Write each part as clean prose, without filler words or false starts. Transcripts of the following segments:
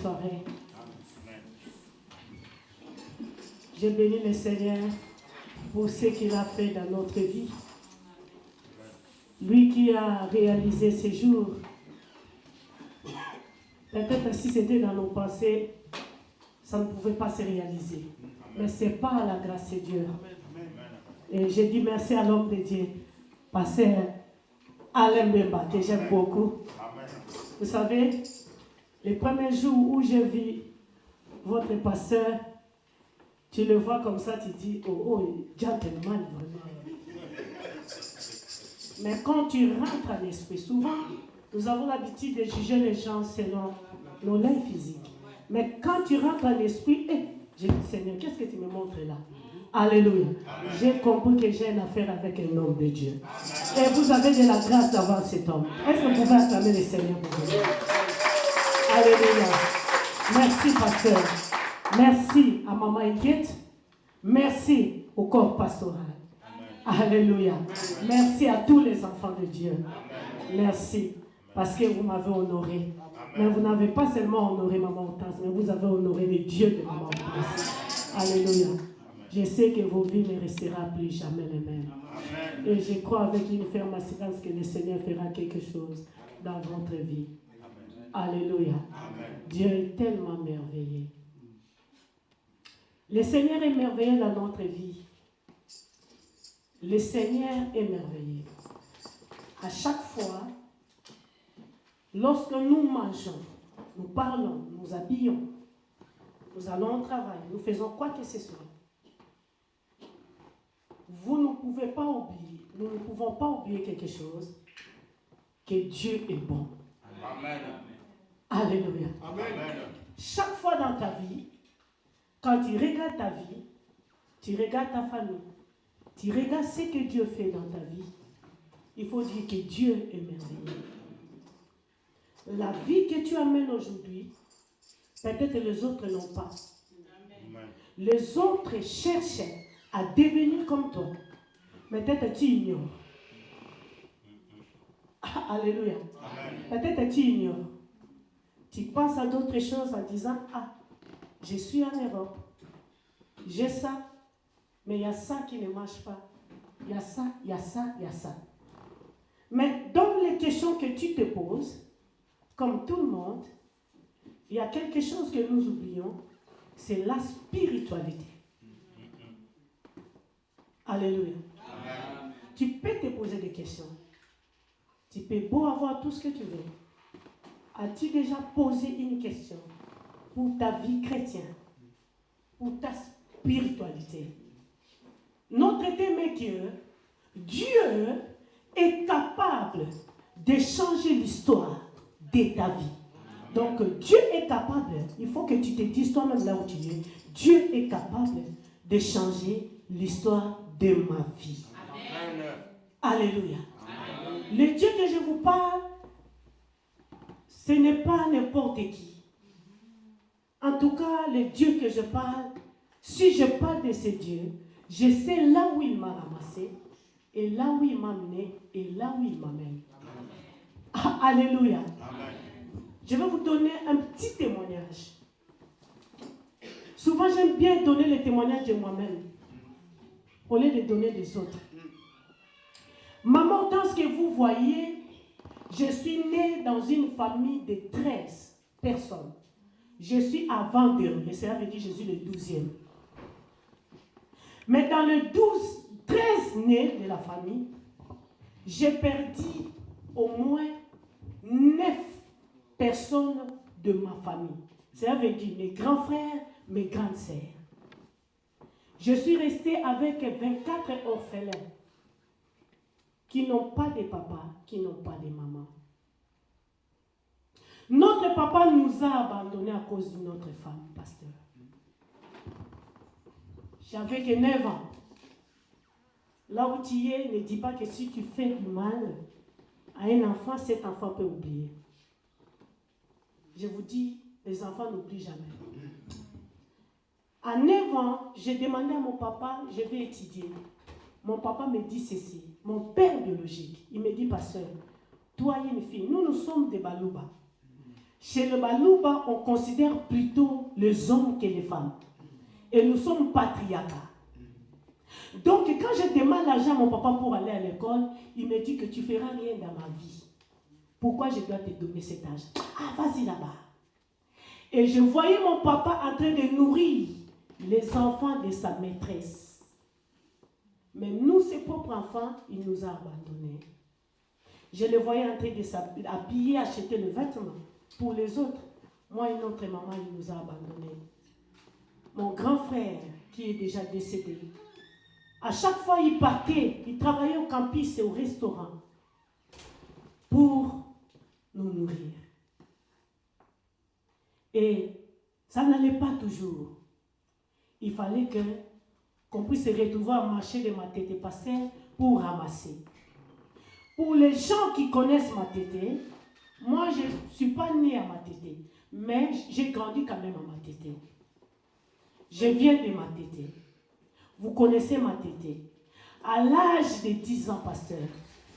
soirée. Je bénis le Seigneur pour ce qu'il a fait dans notre vie. Lui qui a réalisé ces jours. Peut-être si c'était dans nos pensées, ça ne pouvait pas se réaliser. Mais c'est par la grâce de Dieu. Et je dis merci à l'homme de Dieu, pasteur Alain Mbemba, que j'aime beaucoup. Vous savez, les premiers jours où j'ai vu votre pasteur, tu le vois comme ça, tu dis, oh, gentleman, vraiment. Mais quand tu rentres à l'esprit, souvent, nous avons l'habitude de juger les gens selon nos l'œil physique. Mais quand tu rentres à l'esprit, j'ai dit, Seigneur, qu'est-ce que tu me montres là? Alléluia. J'ai compris que j'ai une affaire avec un homme de Dieu. Et vous avez de la grâce d'avoir cet homme. Est-ce que vous pouvez acclamer le Seigneur pour vous? Alléluia. Merci, pasteur. Merci à Maman Inquiète. Merci au corps pastoral. Alléluia. Merci à tous les enfants de Dieu. Merci. Parce que vous m'avez honoré. Mais vous n'avez pas seulement honoré Maman Hortense, mais vous avez honoré le Dieu de Maman Hortense. Alléluia. Je sais que vos vies ne resteront plus jamais les mêmes. Et je crois avec une ferme assurance que le Seigneur fera quelque chose dans votre vie. Alléluia. Dieu est tellement merveilleux. Le Seigneur est merveilleux dans notre vie. Le Seigneur est merveilleux. À chaque fois, lorsque nous mangeons, nous parlons, nous habillons, nous allons au travail, nous faisons quoi que ce soit, vous ne pouvez pas oublier, nous ne pouvons pas oublier quelque chose, que Dieu est bon. Amen. Alléluia. Amen. Chaque fois dans ta vie, quand tu regardes ta vie, tu regardes ta famille, tu regardes ce que Dieu fait dans ta vie, il faut dire que Dieu est merveilleux. La vie que tu amènes aujourd'hui, peut-être les autres n'ont pas. Amen. Les autres cherchent à devenir comme toi. Peut-être tu ignores. Alléluia. Peut-être tu ignores. Tu penses à d'autres choses en disant, je suis en Europe. J'ai ça. Mais il y a ça qui ne marche pas. Il y a ça, il y a ça, il y a ça. Mais dans les questions que tu te poses, comme tout le monde, il y a quelque chose que nous oublions, c'est la spiritualité. Alléluia. Amen. Tu peux te poser des questions. Tu peux beau avoir tout ce que tu veux. As-tu déjà posé une question pour ta vie chrétienne, pour ta spiritualité? Notre thème est que Dieu est capable de changer l'histoire de ta vie. Donc Dieu est capable, il faut que tu te dises toi-même là où tu es, Dieu est capable de changer l'histoire de ma vie. Amen. Alléluia. Amen. Le Dieu que je vous parle, ce n'est pas n'importe qui. En tout cas, le Dieu que je parle, si je parle de ce Dieu, je sais là où il m'a ramassé, et là où il m'a mené, et là où il m'amène. Alléluia. Amen. Je vais vous donner un petit témoignage. Souvent, j'aime bien donner les témoignages de moi-même, au lieu de donner des autres. Maman, dans ce que vous voyez, je suis née dans une famille de 13 personnes. Je suis avant-dernier, cela veut dire je suis le 12e. Mais dans le 13 nés de la famille, j'ai perdu au moins 9 personnes de ma famille. Cela veut dire mes grands frères, mes grandes sœurs. Je suis restée avec 24 orphelins qui n'ont pas de papa, qui n'ont pas de maman. Notre papa nous a abandonnés à cause d'une autre femme, pasteur. J'avais que 9 ans. Là où tu es, ne dis pas que si tu fais du mal à un enfant, cet enfant peut oublier. Je vous dis, les enfants n'oublient jamais. À 9 ans, j'ai demandé à mon papa, je vais étudier. Mon papa me dit ceci, mon père biologique, il me dit, pasteur, toi et une fille, nous sommes des Balouba. Chez le Balouba, on considère plutôt les hommes que les femmes. Et nous sommes patriarcat. Donc, quand je demande l'argent à mon papa pour aller à l'école, il me dit que tu ne feras rien dans ma vie. Pourquoi je dois te donner cet argent? Ah, vas-y là-bas. Et je voyais mon papa en train de nourrir les enfants de sa maîtresse. Mais nous, ses propres enfants, il nous a abandonnés. Je le voyais en train de s'habiller, acheter le vêtement pour les autres. Moi et notre maman, il nous a abandonnés. Mon grand frère, qui est déjà décédé, à chaque fois il partait, il travaillait au campus et au restaurant pour nous nourrir. Et ça n'allait pas toujours. Il fallait qu'on puisse se retrouver à marcher de Matete Pasteur pour ramasser. Pour les gens qui connaissent Matete, moi je ne suis pas née à Matete, mais j'ai grandi quand même à Matete. Je viens de Matete. Vous connaissez Matete. À l'âge de 10 ans, pasteur,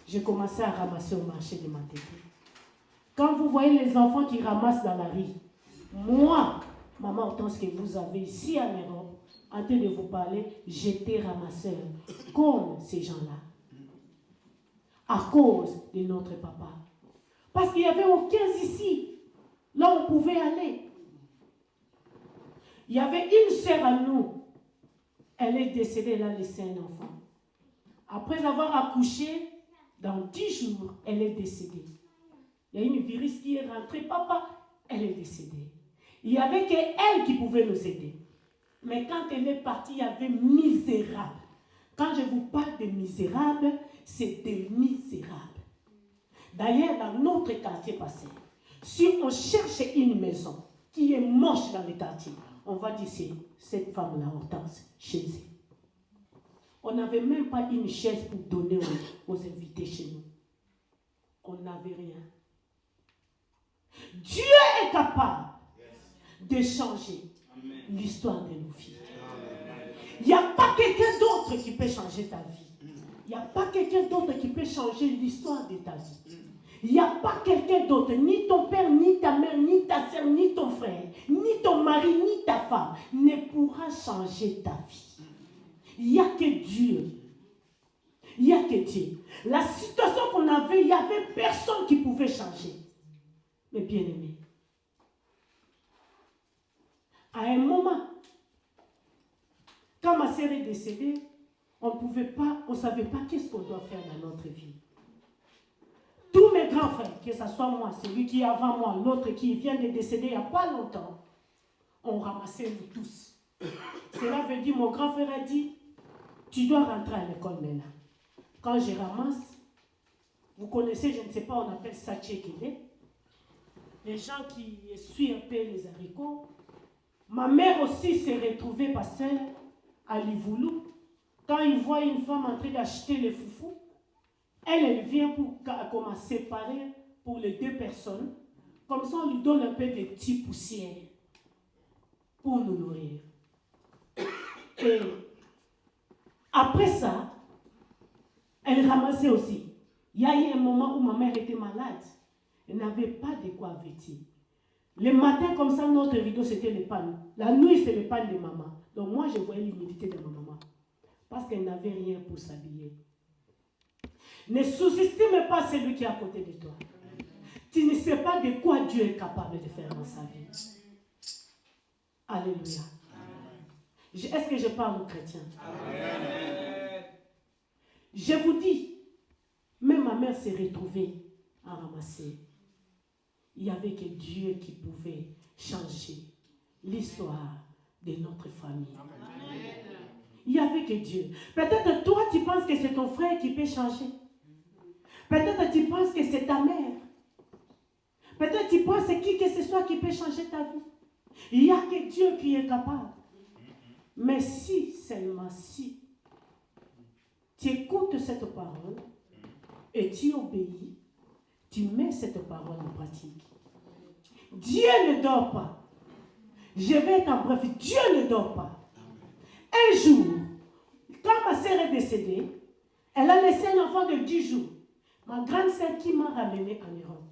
j'ai commencé à ramasser au marché de Matete. Quand vous voyez les enfants qui ramassent dans la rue, moi, maman Hortense que vous avez ici en Europe, en train de vous parler, j'étais ramasseur comme ces gens-là. À cause de notre papa. Parce qu'il n'y avait aucun ici, là où on pouvait aller. Il y avait une sœur à nous. Elle est décédée, elle a laissé un enfant. Après avoir accouché, dans 10 jours, elle est décédée. Il y a une virus qui est rentrée, papa, elle est décédée. Il n'y avait qu'elle qui pouvait nous aider. Mais quand elle est partie, il y avait misérables. Quand je vous parle de misérables, c'est des misérables. D'ailleurs, dans notre quartier passé, si on cherche une maison qui est moche dans le quartier, on va dire c'est cette femme-là, Hortense, chez eux. On n'avait même pas une chaise pour donner aux invités chez nous. On n'avait rien. Dieu est capable de changer l'histoire de nos vies. Il n'y a pas quelqu'un d'autre qui peut changer ta vie. Il n'y a pas quelqu'un d'autre qui peut changer l'histoire de ta vie. Il n'y a pas quelqu'un d'autre, ni ton père, ni ta mère, ni ta soeur, ni ton frère, ni ton mari, ni ta femme, ne pourra changer ta vie. Il n'y a que Dieu. Il n'y a que Dieu. La situation qu'on avait, il n'y avait personne qui pouvait changer. Mais bien aimé, à un moment, quand ma sœur est décédée, on ne savait pas qu'est-ce qu'on doit faire dans notre vie. Tous mes grands frères, que ce soit moi, celui qui est avant moi, l'autre qui vient de décéder il n'y a pas longtemps, on ramassait nous tous. Cela veut dire, mon grand frère a dit, tu dois rentrer à l'école maintenant. Quand je ramasse, vous connaissez, je ne sais pas, on appelle ça tchékélé. Les gens qui essuient un peu les haricots. Ma mère aussi s'est retrouvée, pasteur, à Livoulou. Quand il voit une femme en train d'acheter les foufous, elle vient pour séparer pour les 2 personnes. Comme ça, on lui donne un peu de petites poussières pour nous nourrir. Et après ça, elle ramassait aussi. Il y a eu un moment où ma mère était malade. Elle n'avait pas de quoi vêtir. Le matin, comme ça, notre rideau, c'était le pan. La nuit, c'est le pan de maman. Donc moi, je voyais l'humilité de ma maman. Parce qu'elle n'avait rien pour s'habiller. Ne sous-estime pas celui qui est à côté de toi. Tu ne sais pas de quoi Dieu est capable de faire dans sa vie. Alléluia. Est-ce que je parle aux chrétiens? Amen. Je vous dis, même ma mère s'est retrouvée à ramasser. Il n'y avait que Dieu qui pouvait changer l'histoire de notre famille. Amen. Il n'y avait que Dieu. Peut-être toi, tu penses que c'est ton frère qui peut changer. Peut-être tu penses que c'est ta mère. Peut-être tu penses que qui que ce soit qui peut changer ta vie. Il n'y a que Dieu qui est capable. Mais si, seulement si, tu écoutes cette parole et tu obéis, tu mets cette parole en pratique. Dieu ne dort pas. Je vais être en bref, Dieu ne dort pas. Un jour, quand ma sœur est décédée, elle a laissé un enfant de 10 jours. Ma grande sœur qui m'a ramenée en Europe.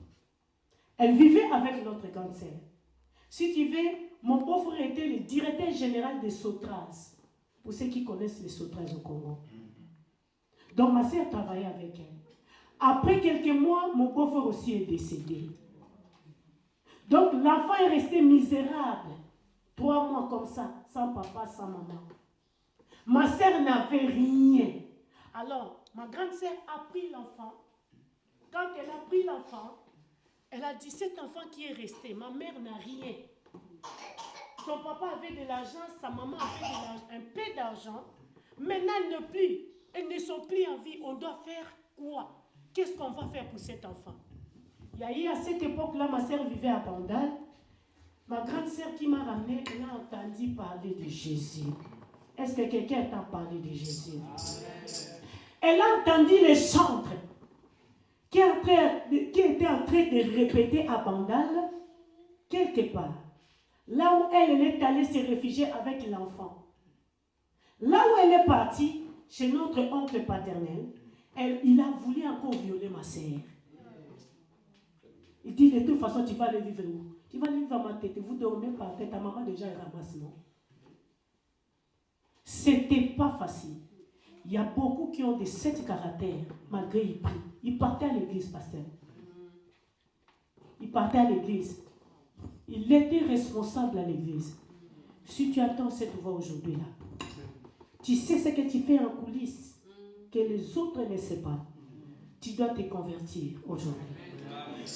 Elle vivait avec notre grande sœur. Si tu veux, mon beau-frère était le directeur général des Sotras. Pour ceux qui connaissent les Sotras au Congo. Donc ma sœur travaillait avec elle. Après quelques mois, mon beau-frère aussi est décédé. Donc l'enfant est resté misérable. 3 mois comme ça, sans papa, sans maman. Ma sœur n'avait rien. Alors, ma grande sœur a pris l'enfant. Quand elle a pris l'enfant, elle a dit, cet enfant qui est resté, ma mère n'a rien. Son papa avait de l'argent, sa maman avait un peu d'argent. Maintenant, elles ne sont plus en vie. On doit faire quoi? Qu'est-ce qu'on va faire pour cet enfant? Il y a eu à cette époque-là, ma sœur vivait à Bandal. Ma grande sœur qui m'a ramenée, elle a entendu parler de Jésus. Est-ce que quelqu'un t'a parlé de Jésus? Elle a entendu les chantres qui étaient en train de répéter à Bandal, quelque part. Là où elle est allée se réfugier avec l'enfant. Là où elle est partie, chez notre oncle paternel, il a voulu encore violer ma sœur. Il dit, de toute façon, tu vas aller vivre où? Tu vas aller vivre à ma tête. Vous dormez par tête. Ta maman déjà est ramasse, non? C'était pas facile. Il y a beaucoup qui ont de cet caractère, malgré ils prient. Ils partaient à l'église, pasteur. Ils partaient à l'église. Il était responsable à l'église. Si tu attends cette voix aujourd'hui là, tu sais ce que tu fais en coulisses, que les autres ne savent pas. Tu dois te convertir aujourd'hui.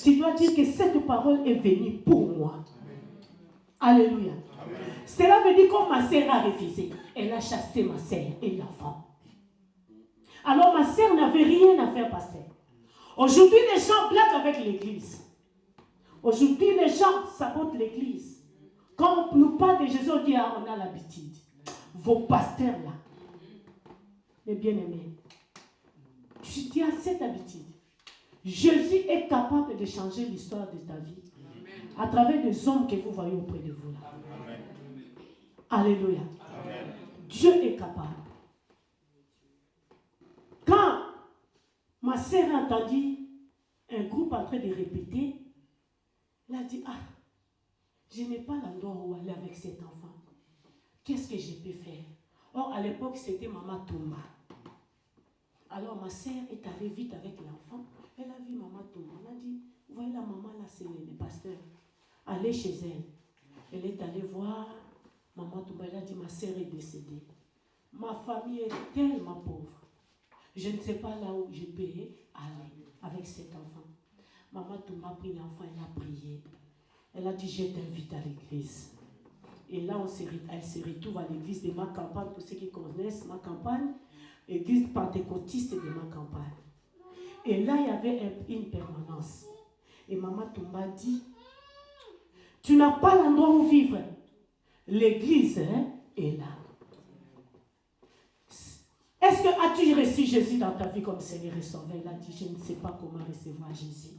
Tu dois dire que cette parole est venue pour moi. Alléluia. Amen. Cela veut dire que ma sœur a refusé. Elle a chassé ma sœur et l'enfant. Alors ma sœur n'avait rien à faire, pasteur. Aujourd'hui, les gens blaguent avec l'église. Aujourd'hui, les gens sabotent l'église. Quand on nous parle de Jésus, on dit, on a l'habitude. Vos pasteurs là, mes bien-aimés, tu as cette habitude. Jésus est capable de changer l'histoire de ta vie à travers des hommes que vous voyez auprès de vous là. Amen. Alléluia. Amen. Dieu est capable. Quand ma sœur a entendu un groupe en train de répéter, elle a dit, je n'ai pas l'endroit où aller avec cet enfant. Qu'est-ce que je peux faire? Or, à l'époque, c'était Maman Touma. Alors, ma sœur est allée vite avec l'enfant. Elle a vu Maman Touma. Elle a dit, vous voyez la maman là, c'est le pasteur. Allez chez elle. Elle est allée voir Maman Touma. Elle a dit, ma sœur est décédée. Ma famille est tellement pauvre. Je ne sais pas là où je peux aller avec cet enfant. Maman Touma a pris l'enfant, elle a prié. Elle a dit, je t'invite à l'église. Et là, elle se retrouve à l'église de ma campagne, pour ceux qui connaissent ma campagne, l'église pentecôtiste de ma campagne. Et là, il y avait une permanence. Et Maman Touma dit, tu n'as pas l'endroit où vivre. L'église est là. Est-ce que as-tu reçu Jésus dans ta vie comme Seigneur et Sauveur? Elle a dit, je ne sais pas comment recevoir Jésus.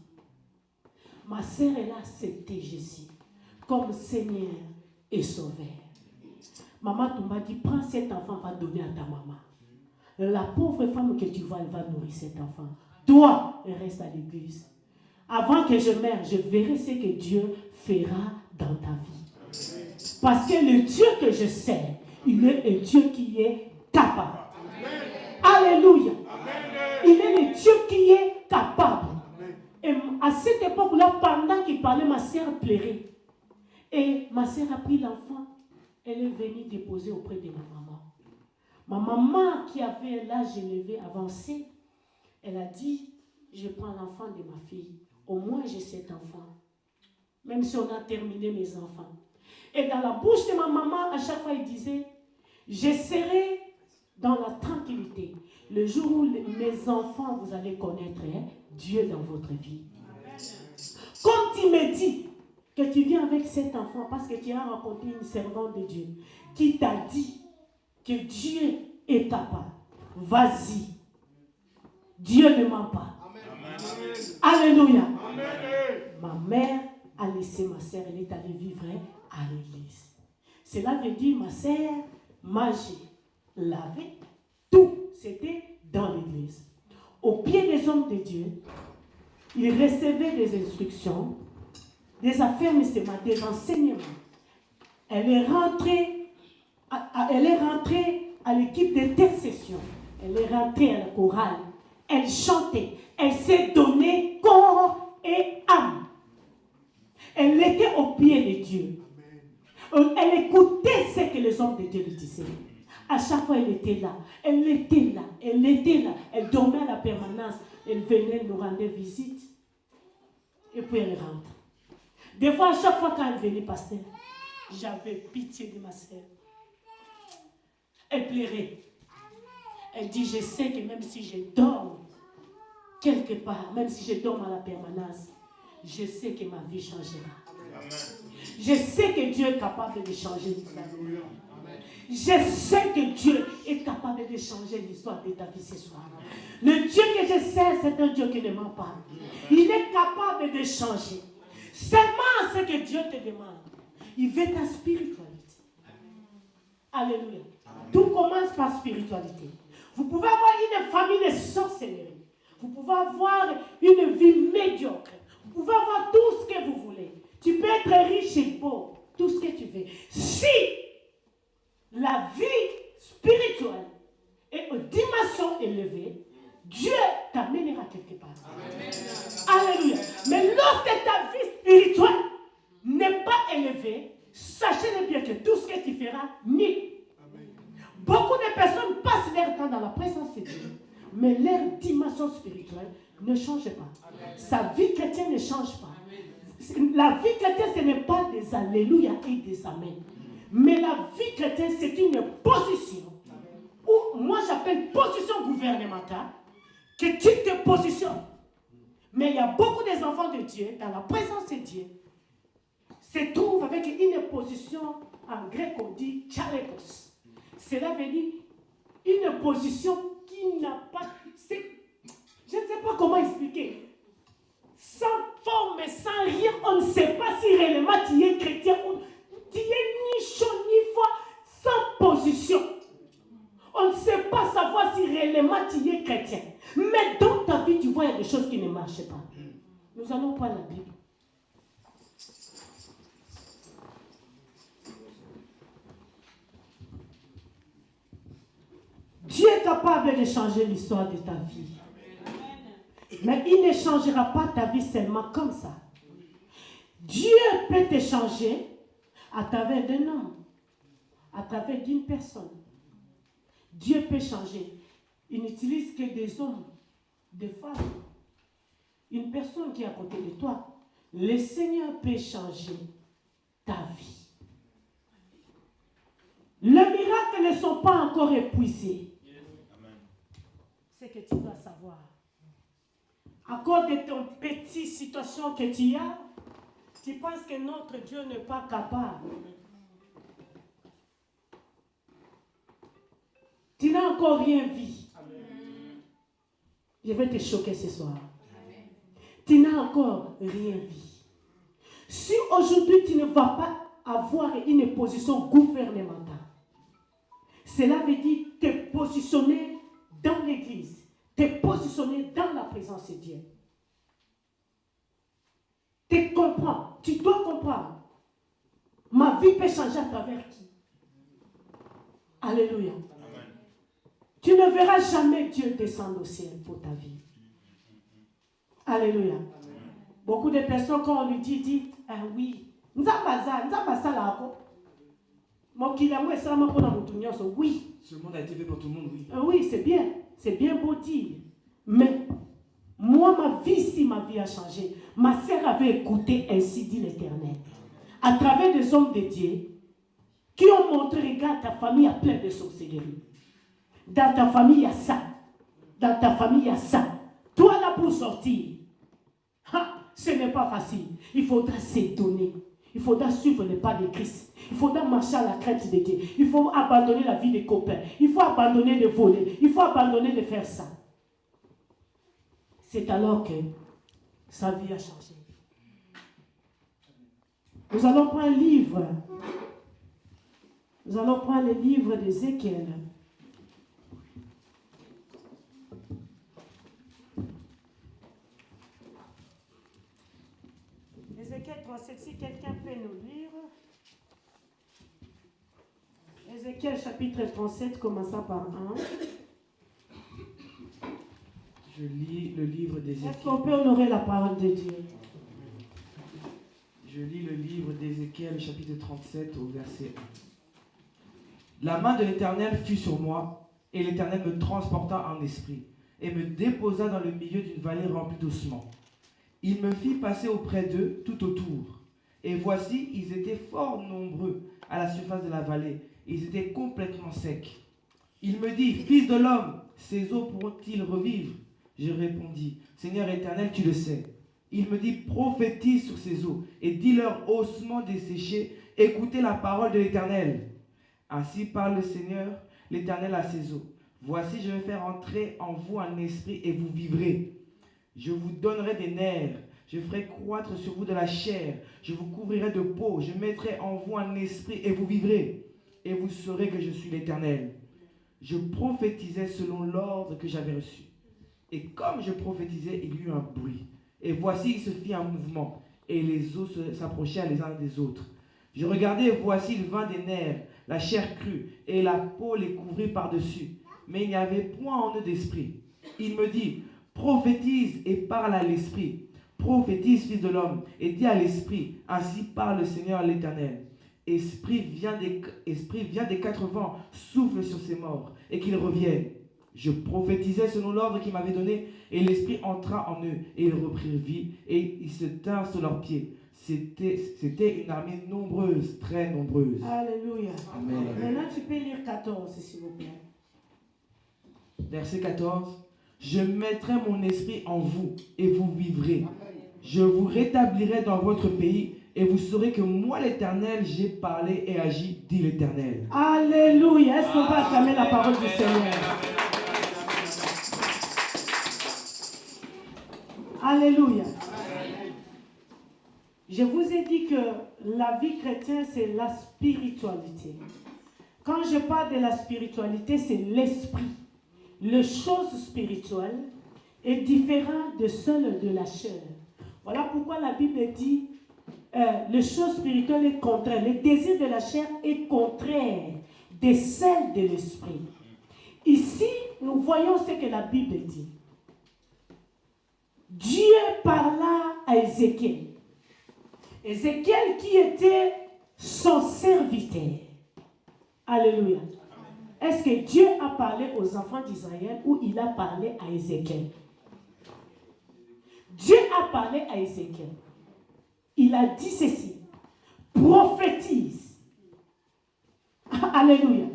Ma sœur, elle a accepté Jésus comme Seigneur et Sauveur. Maman Touma dit, prends cet enfant, va donner à ta maman. La pauvre femme que tu vois, elle va nourrir cet enfant. Toi, reste à l'église. Avant que je meure, je verrai ce que Dieu fera dans ta vie. Parce que le Dieu que je sers, il est un Dieu qui est capable. Alléluia. Il est le Dieu qui est capable. Et à cette époque-là, pendant qu'il parlait, ma sœur pleurait. Et ma sœur a pris l'enfant. Elle est venue déposer auprès de ma maman. Ma maman, qui avait l'âge élevé, avancé, elle a dit, je prends l'enfant de ma fille. Au moins, j'ai cet enfant. Même si on a terminé mes enfants. Et dans la bouche de ma maman, à chaque fois, il disait, je serai dans la tranquillité. Le jour où mes enfants, vous allez connaître Dieu dans votre vie. Comme tu me dis que tu viens avec cet enfant parce que tu as rencontré une servante de Dieu qui t'a dit que Dieu est capable. Vas-y. Dieu ne ment pas. Amen. Alléluia. Amen. Ma mère a laissé ma sœur, elle est allée vivre à l'église. Cela veut dire ma sœur mangeait, lavait, tout, c'était dans l'église. Au pied des hommes de Dieu, il recevait des instructions des affermissements, des enseignements. Elle est rentrée à l'équipe d'intercession. Elle est rentrée à la chorale. Elle chantait. Elle s'est donnée corps et âme. Elle était au pied de Dieu. Elle écoutait ce que les hommes de Dieu lui disaient. À chaque fois, elle était là. Elle était là. Elle était là. Elle dormait à la permanence. Elle venait nous rendre visite. Et puis elle rentre. Des fois, à chaque fois quand elle venait, pasteur, j'avais pitié de ma sœur. Elle pleurait. Elle dit, je sais que même si je dors quelque part, même si je dors à la permanence, je sais que ma vie changera. Amen. Je sais que Dieu est capable de changer l'histoire. Je sais que Dieu est capable de changer l'histoire de ta vie ce soir. Le Dieu que je sais, c'est un Dieu qui ne ment pas. Il est capable de changer. Seulement ce que Dieu te demande. Il veut ta spiritualité. Alléluia. Tout commence par spiritualité. Vous pouvez avoir une famille de sorcellerie. Vous pouvez avoir une vie médiocre. Vous pouvez avoir tout ce que vous voulez. Tu peux être riche et beau. Tout ce que tu veux. Si la vie spirituelle est une dimension élevée, Dieu t'amènera quelque part. Amen. Alléluia. Mais lorsque ta vie spirituelle n'est pas élevée, sachez bien que tout ce que tu feras, ni. Beaucoup de personnes passent leur temps dans la présence de Dieu, mais leur dimension spirituelle ne change pas. Amen. Sa vie chrétienne ne change pas. Amen. La vie chrétienne, ce n'est pas des alléluia et des amen. Mais la vie chrétienne, c'est une position, ou moi j'appelle position gouvernementale, que tu te positionnes. Mais il y a beaucoup des enfants de Dieu, dans la présence de Dieu, se trouvent avec une position, en grec on dit chalepos. Cela veut dire une position qui n'a pas... Je ne sais pas comment expliquer. Sans forme, sans rien, on ne sait pas si réellement tu es chrétien ou tu es ni chaud ni froid, sans position. On ne sait pas savoir si réellement tu es chrétien. Mais dans ta vie, tu vois, il y a des choses qui ne marchent pas. Nous allons prendre la Bible. Dieu est capable de changer l'histoire de ta vie. Mais il ne changera pas ta vie seulement comme ça. Dieu peut te changer à travers d'un homme, à travers d'une personne. Dieu peut changer. Il n'utilise que des hommes, des femmes. Une personne qui est à côté de toi. Le Seigneur peut changer ta vie. Les miracles ne sont pas encore épuisés. C'est que tu dois savoir. À cause de ton petite situation que tu as, tu penses que notre Dieu n'est pas capable. Tu n'as encore rien vu. Je vais te choquer ce soir. Tu n'as encore rien vu. Si aujourd'hui tu ne vas pas avoir une position gouvernementale, cela veut dire te positionner dans l'église, te positionner dans la présence de Dieu. Tu comprends, tu dois comprendre. Ma vie peut changer à travers qui? Alléluia. Amen. Tu ne verras jamais Dieu descendre au ciel pour ta vie. Alléluia. Amen. Beaucoup de personnes, quand on lui dit, ah oui, oui. Ce monde a été fait pour tout le monde, oui. Oui, c'est bien beau dire. Mais moi, ma vie, si ma vie a changé, ma sœur avait écouté ainsi dit l'Éternel. À travers des hommes de Dieu qui ont montré, regarde, ta famille a plein de sorcellerie. Dans ta famille, il y a ça. Dans ta famille, il y a ça. Toi, là, pour sortir, ce n'est pas facile. Il faudra s'étonner. Il faudra suivre les pas de Christ. Il faudra marcher à la crainte de Dieu. Il faut abandonner la vie des copains. Il faut abandonner de voler. Il faut abandonner de faire ça. C'est alors que sa vie a changé. Nous allons prendre un livre. Nous allons prendre le livre d'Ézéchiel. Ézéchiel 37. 37, si quelqu'un peut nous lire. Ézéchiel chapitre 37, commençant par 1. Je lis le livre d'Ézéchiel. Est-ce qu'on peut honorer la parole de Dieu? Je lis le livre d'Ézéchiel chapitre 37 au verset 1. La main de l'Éternel fut sur moi, et l'Éternel me transporta en esprit, et me déposa dans le milieu d'une vallée remplie d'ossements. Il me fit passer auprès d'eux tout autour. Et voici, ils étaient fort nombreux à la surface de la vallée. Ils étaient complètement secs. Il me dit, fils de l'homme, ces eaux pourront-ils revivre? Je répondis, Seigneur éternel, tu le sais. Il me dit, prophétise sur ces eaux et dis-leur, ossements desséchés, écoutez la parole de l'Éternel. Ainsi parle le Seigneur, l'Éternel à ces eaux. Voici, je vais faire entrer en vous un esprit et vous vivrez. Je vous donnerai des nerfs, je ferai croître sur vous de la chair, je vous couvrirai de peau, je mettrai en vous un esprit et vous vivrez. Et vous saurez que je suis l'Éternel. Je prophétisais selon l'ordre que j'avais reçu. Et comme je prophétisais, il y eut un bruit. Et voici, il se fit un mouvement, et les os s'approchèrent les uns des autres. Je regardais, et voici, il vint des nerfs, la chair crue, et la peau les couvrit par-dessus. Mais il n'y avait point en eux d'esprit. Il me dit, prophétise et parle à l'esprit. Prophétise, fils de l'homme, et dis à l'esprit, ainsi parle le Seigneur l'Éternel. Esprit vient des quatre vents, souffle sur ces morts, et qu'ils reviennent. Je prophétisais selon l'ordre qu'il m'avait donné, et l'esprit entra en eux, et ils reprirent vie, et ils se tinrent sur leurs pieds. C'était une armée nombreuse, très nombreuse. Alléluia. Amen. Maintenant, tu peux lire 14, s'il vous plaît. Verset 14. Je mettrai mon esprit en vous, et vous vivrez. Je vous rétablirai dans votre pays, et vous saurez que moi, l'Éternel, j'ai parlé et agi, dit l'Éternel. Alléluia. Est-ce qu'on peut acclamer la parole du Seigneur? Alléluia. Je vous ai dit que la vie chrétienne, c'est la spiritualité. Quand je parle de la spiritualité, c'est l'esprit. Les choses spirituelles est différent de celles de la chair. Voilà pourquoi la Bible dit les choses spirituelles est contraire. Le désir de la chair est contraire de celle de l'esprit. Ici, nous voyons ce que la Bible dit. Dieu parla à Ézéchiel. Ézéchiel qui était son serviteur. Alléluia. Est-ce que Dieu a parlé aux enfants d'Israël ou il a parlé à Ézéchiel? Dieu a parlé à Ézéchiel. Il a dit ceci. Prophétise. Alléluia.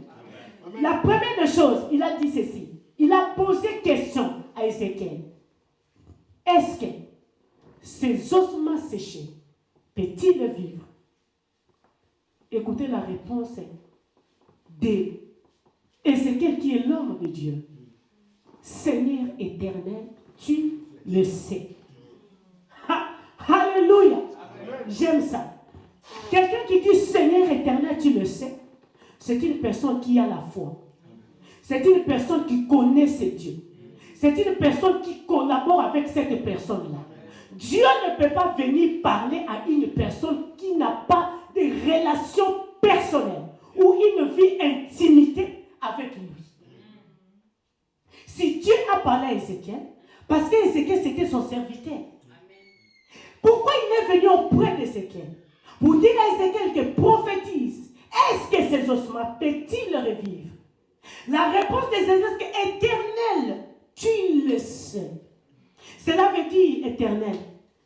Amen. La première des choses, il a dit ceci. Il a posé question à Ézéchiel. Est-ce que ces ossements séchés peut-ils vivre? Écoutez la réponse d'Ézéchiel qui est l'homme de Dieu. Seigneur éternel, tu le sais. Alléluia. J'aime ça. Quelqu'un qui dit Seigneur éternel, tu le sais, c'est une personne qui a la foi. C'est une personne qui connaît ses dieux. C'est une personne qui collabore avec cette personne-là. Dieu ne peut pas venir parler à une personne qui n'a pas de relation personnelle ou une vie intimité avec lui. Si Dieu a parlé à Ézéchiel, parce qu'Ézéchiel c'était son serviteur. Pourquoi il est venu auprès d'Ézéchiel? Pour dire à Ézéchiel que prophétise. Est-ce que ces ossements peuvent-ils revivre? La réponse d'Ézéchiel est que éternel, tu le sais. Cela veut dire éternel,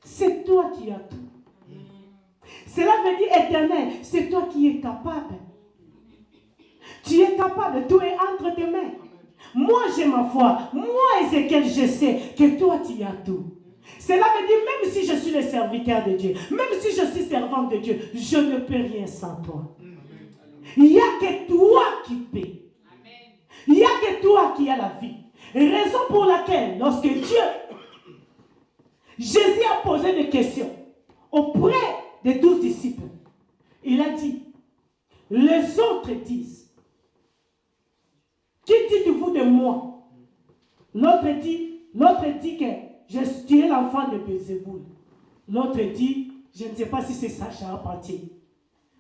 c'est toi qui as tout. Cela veut dire éternel, c'est toi qui es capable. Tu es capable, tout est entre tes mains. Moi j'ai ma foi. Moi Ézéchiel, je sais que toi tu as tout. Cela veut dire même si je suis le serviteur de Dieu, même si je suis servante de Dieu, je ne peux rien sans toi. Il n'y a que toi qui peux. Il n'y a que toi qui as la vie. Raison pour laquelle, lorsque Jésus a posé des questions auprès des 12 disciples, il a dit, les autres disent, qui dites-vous de moi? L'autre dit que tu es l'enfant de Bézéboul. L'autre dit, Je ne sais pas si c'est ça, charpentier.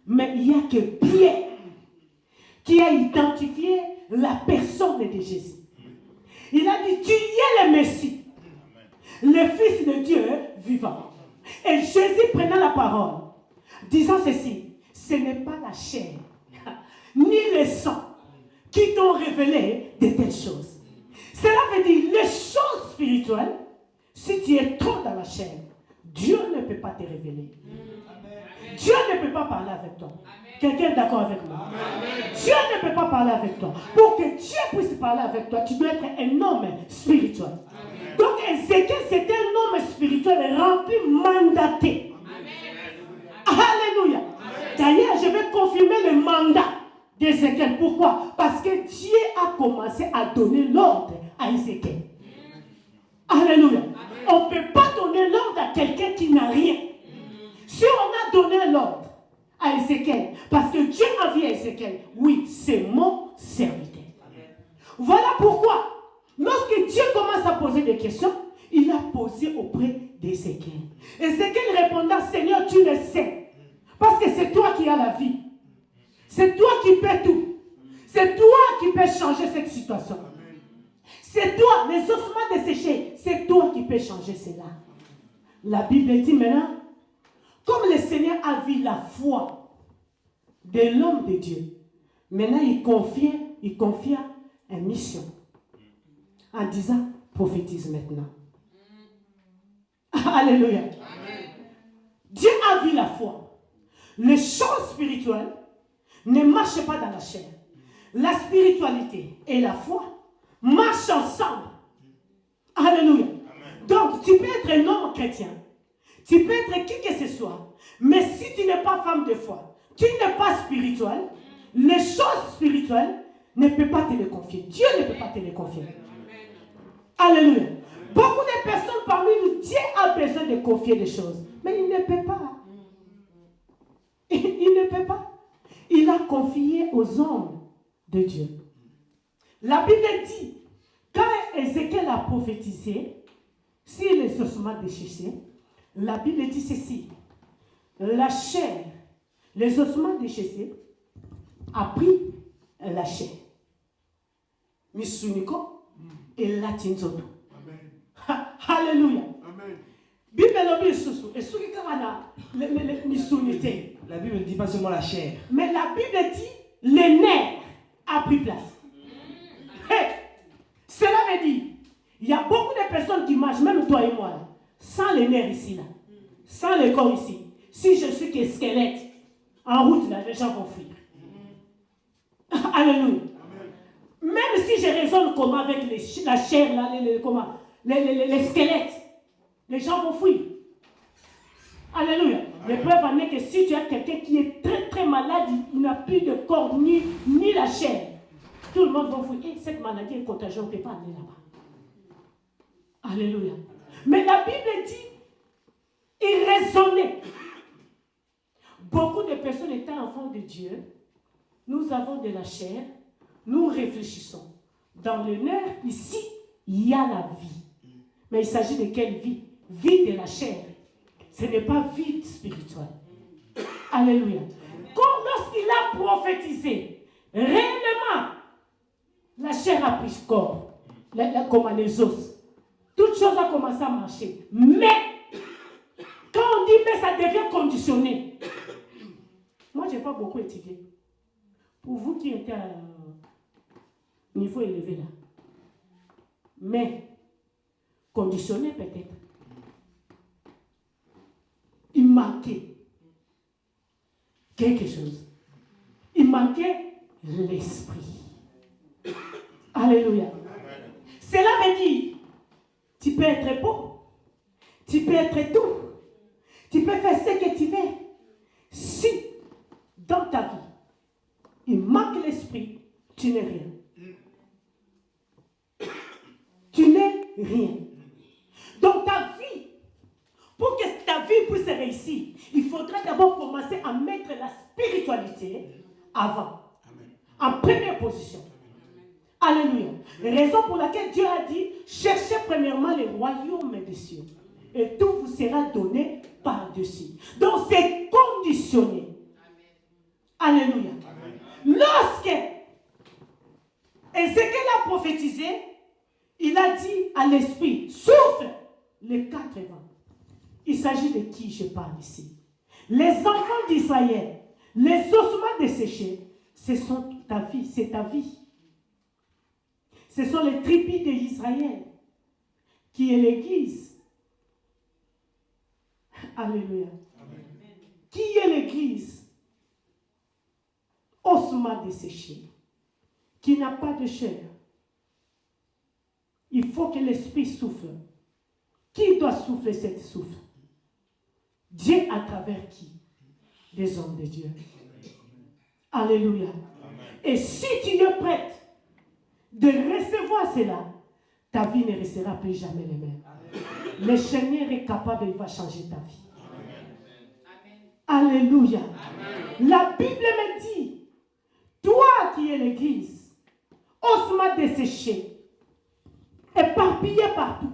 Mais il n'y a que Pierre qui a identifié la personne de Jésus. Il a dit, tu y es le Messie, le Fils de Dieu vivant. Et Jésus prenant la parole, disant ceci, ce n'est pas la chair, ni le sang qui t'ont révélé de telles choses. Cela veut dire, les choses spirituelles, si tu es trop dans la chair, Dieu ne peut pas te révéler. Dieu ne peut pas parler avec toi. Quelqu'un est d'accord avec moi? Dieu ne peut pas parler avec toi. Pour que Dieu puisse parler avec toi, tu dois être un homme spirituel. Donc Ézéchiel, c'était un homme spirituel rempli, mandaté. Alléluia. D'ailleurs, je vais confirmer le mandat d'Ézéchiel. Pourquoi? Parce que Dieu a commencé à donner l'ordre à Ézéchiel. Alléluia. On ne peut pas donner l'ordre à quelqu'un qui n'a rien. Si on a donné l'ordre à Ézéchiel, parce que Dieu a vu à Ézéchiel, oui, c'est mon serviteur. Voilà pourquoi, lorsque Dieu commence à poser des questions, il a posé auprès d'Ézéchiel. Ézéchiel répondant, Seigneur, tu le sais, parce que c'est toi qui as la vie. C'est toi qui peux tout. C'est toi qui peux changer cette situation. C'est toi, les ossements desséchés, c'est toi qui peux changer cela. La Bible dit maintenant, comme le Seigneur a vu la foi de l'homme de Dieu, maintenant il confia une mission en disant, prophétise maintenant. Alléluia. Amen. Dieu a vu la foi. Les choses spirituelles ne marchent pas dans la chair. La spiritualité et la foi marchent ensemble. Alléluia. Amen. Donc tu peux être un homme chrétien. Tu peux être qui que ce soit. Mais si tu n'es pas femme de foi, tu n'es pas spirituel, les choses spirituelles ne peuvent pas te les confier. Dieu ne peut pas te les confier. Alléluia. Beaucoup de personnes parmi nous, Dieu a besoin de confier des choses. Mais il ne peut pas. Il ne peut pas. Il a confié aux hommes de Dieu. La Bible dit, quand Ézéchiel a prophétisé, si les ossements déchirés, la Bible dit ceci, la chair, les ossements déchirés a pris la chair. Misuniko et latinzoto. Alléluia. Amen. La Bible ne dit pas seulement la chair. Mais la Bible dit les nerfs a pris place. Hey, cela veut dire, il y a beaucoup de personnes qui marchent, même toi et moi, là, sans les nerfs ici, là, sans le corps ici. Si je suis que squelette, en route, là, les gens vont fuir. Alléluia. Même si je raisonne comment avec la chair, là, les squelettes, les gens vont fuir. Alléluia. Les preuves en est que si tu as quelqu'un qui est très très malade, il n'a plus de corps ni la chair, tout le monde va fuir. Et cette maladie est contagieuse, on ne peut pas aller là-bas. Alléluia. Mais la Bible dit, il raisonnait. Beaucoup de personnes étant enfants de Dieu, nous avons de la chair, nous réfléchissons. Dans le nerf, ici, il y a la vie. Mais il s'agit de quelle vie? Vie de la chair. Ce n'est pas vie spirituelle. Alléluia. Comme lorsqu'il a prophétisé, réellement, la chair a pris corps, comme les os. Toute chose a commencé à marcher. Mais, quand on dit, mais ça devient conditionné. Moi, je n'ai pas beaucoup étudié. Pour vous qui étiez à niveau élevé là. Mais, conditionné peut-être. Il manquait quelque chose. Il manquait l'esprit. Alléluia. Cela veut dire, tu peux être beau, tu peux être tout, tu peux faire ce que tu veux. Si, dans ta vie, il manque l'esprit, tu n'es rien. Tu n'es rien. Donc ta vie, pour que ta vie puisse réussir, il faudra d'abord commencer à mettre la spiritualité avant, en première position. Alléluia. Raison pour laquelle Dieu a dit, cherchez premièrement le royaume des cieux, et tout vous sera donné par-dessus. Donc c'est conditionné. Alléluia. Lorsque, et ce qu'elle a prophétisé, il a dit à l'esprit, souffle les 4 vents. Il s'agit de qui je parle ici? Les enfants d'Israël, les ossements desséchés, ce sont ta vie, c'est ta vie. Ce sont les tribus d'Israël qui est l'église. Alléluia. Amen. Qui est l'église? Ossements desséchés, qui n'a pas de chair. Il faut que l'esprit souffle. Qui doit souffler cette souffle? Dieu à travers qui? Des hommes de Dieu. Alléluia. Amen. Et si tu es prête de recevoir cela, ta vie ne restera plus jamais la même. Amen. Le Seigneur est capable, il va changer ta vie. Amen. Alléluia. Amen. La Bible me dit, toi qui es l'église, ossements desséchés, éparpillés partout,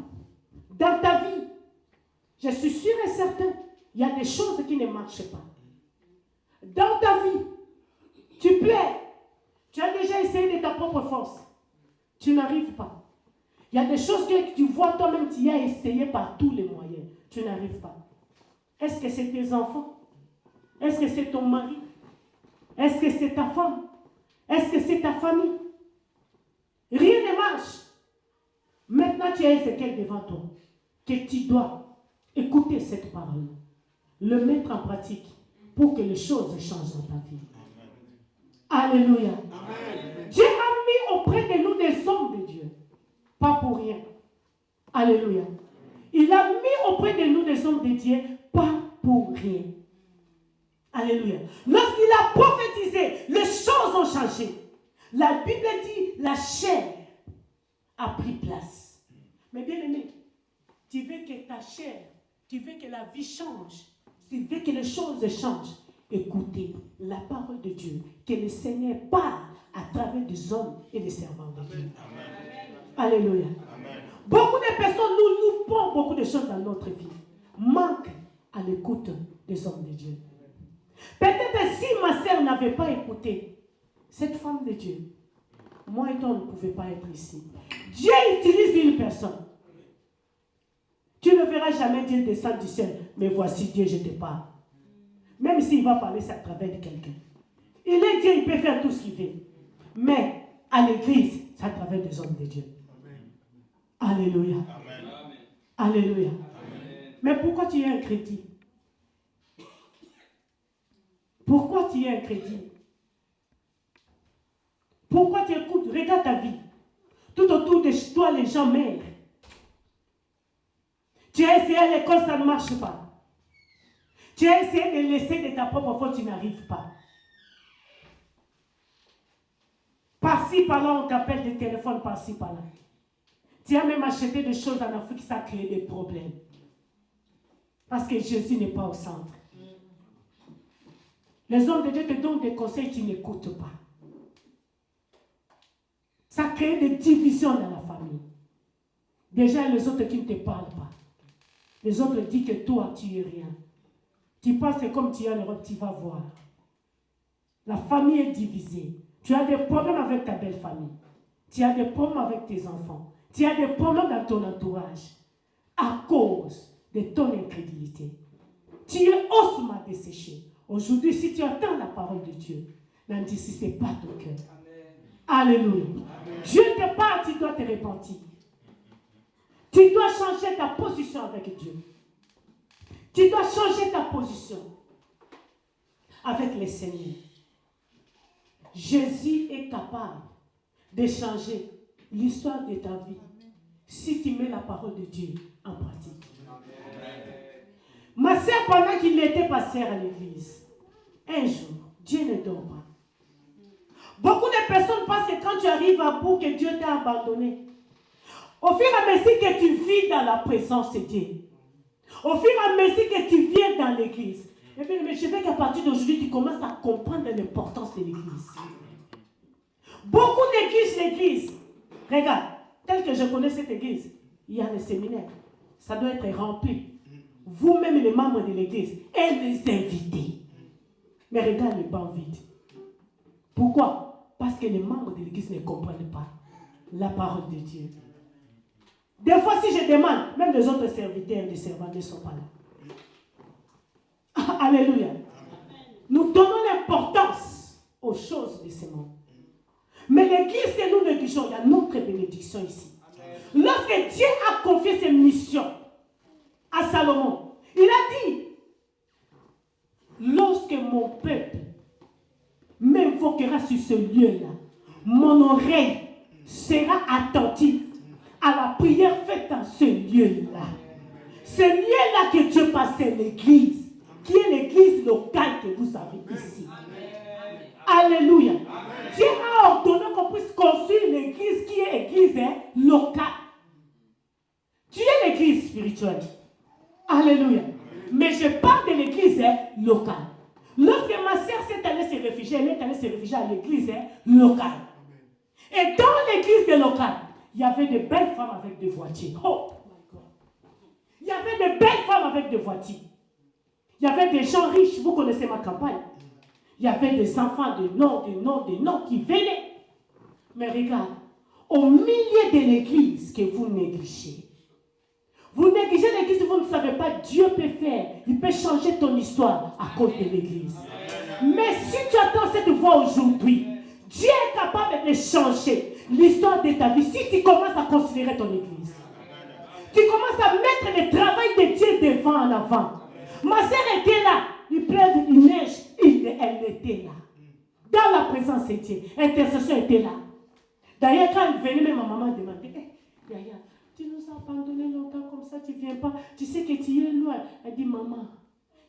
dans ta vie, je suis sûr et certain, il y a des choses qui ne marchent pas. Dans ta vie, tu plais, tu as déjà essayé de ta propre force, tu n'arrives pas. Il y a des choses que tu vois toi-même, tu as essayé par tous les moyens, tu n'arrives pas. Est-ce que c'est tes enfants? Est-ce que c'est ton mari? Est-ce que c'est ta femme? Est-ce que c'est ta famille? Rien ne marche. Maintenant, tu as Ézéchiel devant toi, que tu dois écouter cette parole, le mettre en pratique pour que les choses changent dans ta vie. Amen. Alléluia. Amen. Dieu a mis auprès de nous des hommes de Dieu, pas pour rien. Alléluia. Il a mis auprès de nous des hommes de Dieu, pas pour rien. Alléluia. Lorsqu'il a prophétisé, les choses ont changé. La Bible dit, la chair a pris place. Mais bien aimé, tu veux que ta chair, tu veux que la vie change, tu veux que les choses changent. Écoutez la parole de Dieu, que le Seigneur parle à travers des hommes et des servants de Dieu. Amen. Alléluia. Amen. Beaucoup de personnes, nous loupons beaucoup de choses dans notre vie. Manque à l'écoute des hommes de Dieu. Peut-être si ma sœur n'avait pas écouté cette femme de Dieu, moi et toi, on ne pouvait pas être ici. Dieu utilise une personne. Tu ne verras jamais Dieu descendre du ciel. Mais voici Dieu, je te parle. Même s'il va parler, c'est à travers de quelqu'un. Il est Dieu, il peut faire tout ce qu'il veut. Mais à l'église, c'est à travers des hommes de Dieu. Amen. Alléluia. Amen. Alléluia. Amen. Mais pourquoi tu es un chrétien? Pourquoi tu es un chrétien? Pourquoi tu écoutes? Regarde ta vie. Tout autour de toi, les gens meurent. Tu as essayé à l'école, ça ne marche pas. Tu as essayé de laisser de ta propre faute, tu n'arrives pas. Par-ci, par-là, on t'appelle des téléphones, par-ci, par-là. Tu as même acheté des choses en Afrique, ça a créé des problèmes. Parce que Jésus n'est pas au centre. Les hommes de Dieu te donnent des conseils, tu n'écoutes pas. Ça crée des divisions dans la famille. Déjà, les autres qui ne te parlent pas. Les autres disent que toi, tu es rien. Tu penses que comme tu es en Europe, tu vas voir. La famille est divisée. Tu as des problèmes avec ta belle famille. Tu as des problèmes avec tes enfants. Tu as des problèmes dans ton entourage. À cause de ton incrédulité. Tu es osement desséché. Aujourd'hui, si tu entends la parole de Dieu, n'anticipez pas ton cœur. Alléluia. Amen. Dieu te parle, tu dois te repentir. Tu dois changer ta position avec Dieu. Tu dois changer ta position avec le Seigneur. Jésus est capable de changer l'histoire de ta vie si tu mets la parole de Dieu en pratique. Amen. Ma sœur, pendant qu'il n'était pas sœur à l'église, un jour, Dieu ne dort pas. Beaucoup de personnes pensent que quand tu arrives à bout, que Dieu t'a abandonné. Au fur et à mesure que tu vis dans la présence de Dieu, au fur et à mesure que tu viens dans l'église, eh bien, mais je veux qu'à partir d'aujourd'hui, tu commences à comprendre l'importance de l'église. Beaucoup négligent l'église. Regarde, tel que je connais cette église, il y a des séminaires. Ça doit être rempli. vous-même les membres de l'église, et les invités. Mais regarde le banc vide. Pourquoi? Parce que les membres de l'église ne comprennent pas la parole de Dieu. Des fois, si je demande, même les autres serviteurs et les servants ne sont pas là. Alléluia. Nous donnons l'importance aux choses de ce monde. Mais l'église que nous négligeons, il y a notre bénédiction ici. Lorsque Dieu a confié ses missions à Salomon, il a dit, lorsque mon peuple m'invoquera sur ce lieu-là, mon oreille sera attentive à la prière faite dans ce lieu-là. Ce lieu-là que Dieu passait, l'église, qui est l'église locale que vous avez ici. Alléluia. Dieu a ordonné qu'on puisse construire l'église qui est l'église locale. Tu es l'église spirituelle. Alléluia. Mais je parle de l'église locale. Lorsque ma sœur s'est allée se réfugier, elle est allée se réfugier à l'église locale. Et dans l'église locale, il y avait de belles femmes avec des voitures. Oh my God. Il y avait de belles femmes avec des voitures. Il y avait des gens riches, vous connaissez ma campagne. Il y avait des enfants de noms qui venaient. Mais regarde, au milieu de l'église que vous négligez. Vous négligez l'église, vous ne savez pas, Dieu peut faire. Il peut changer ton histoire à cause de l'église. Mais si tu attends cette voix aujourd'hui, Dieu est capable de changer l'histoire de ta vie si tu commences à considérer ton église. Tu commences à mettre le travail de Dieu devant en avant. Ma sœur était là, il pleuve, il neige, elle était là. Dans la présence de Dieu, l'intercession était là. D'ailleurs, quand elle venait, même ma maman demandait, Yaya, tu nous as abandonné longtemps comme ça, tu ne viens pas, tu sais que tu es loin. Elle dit, maman,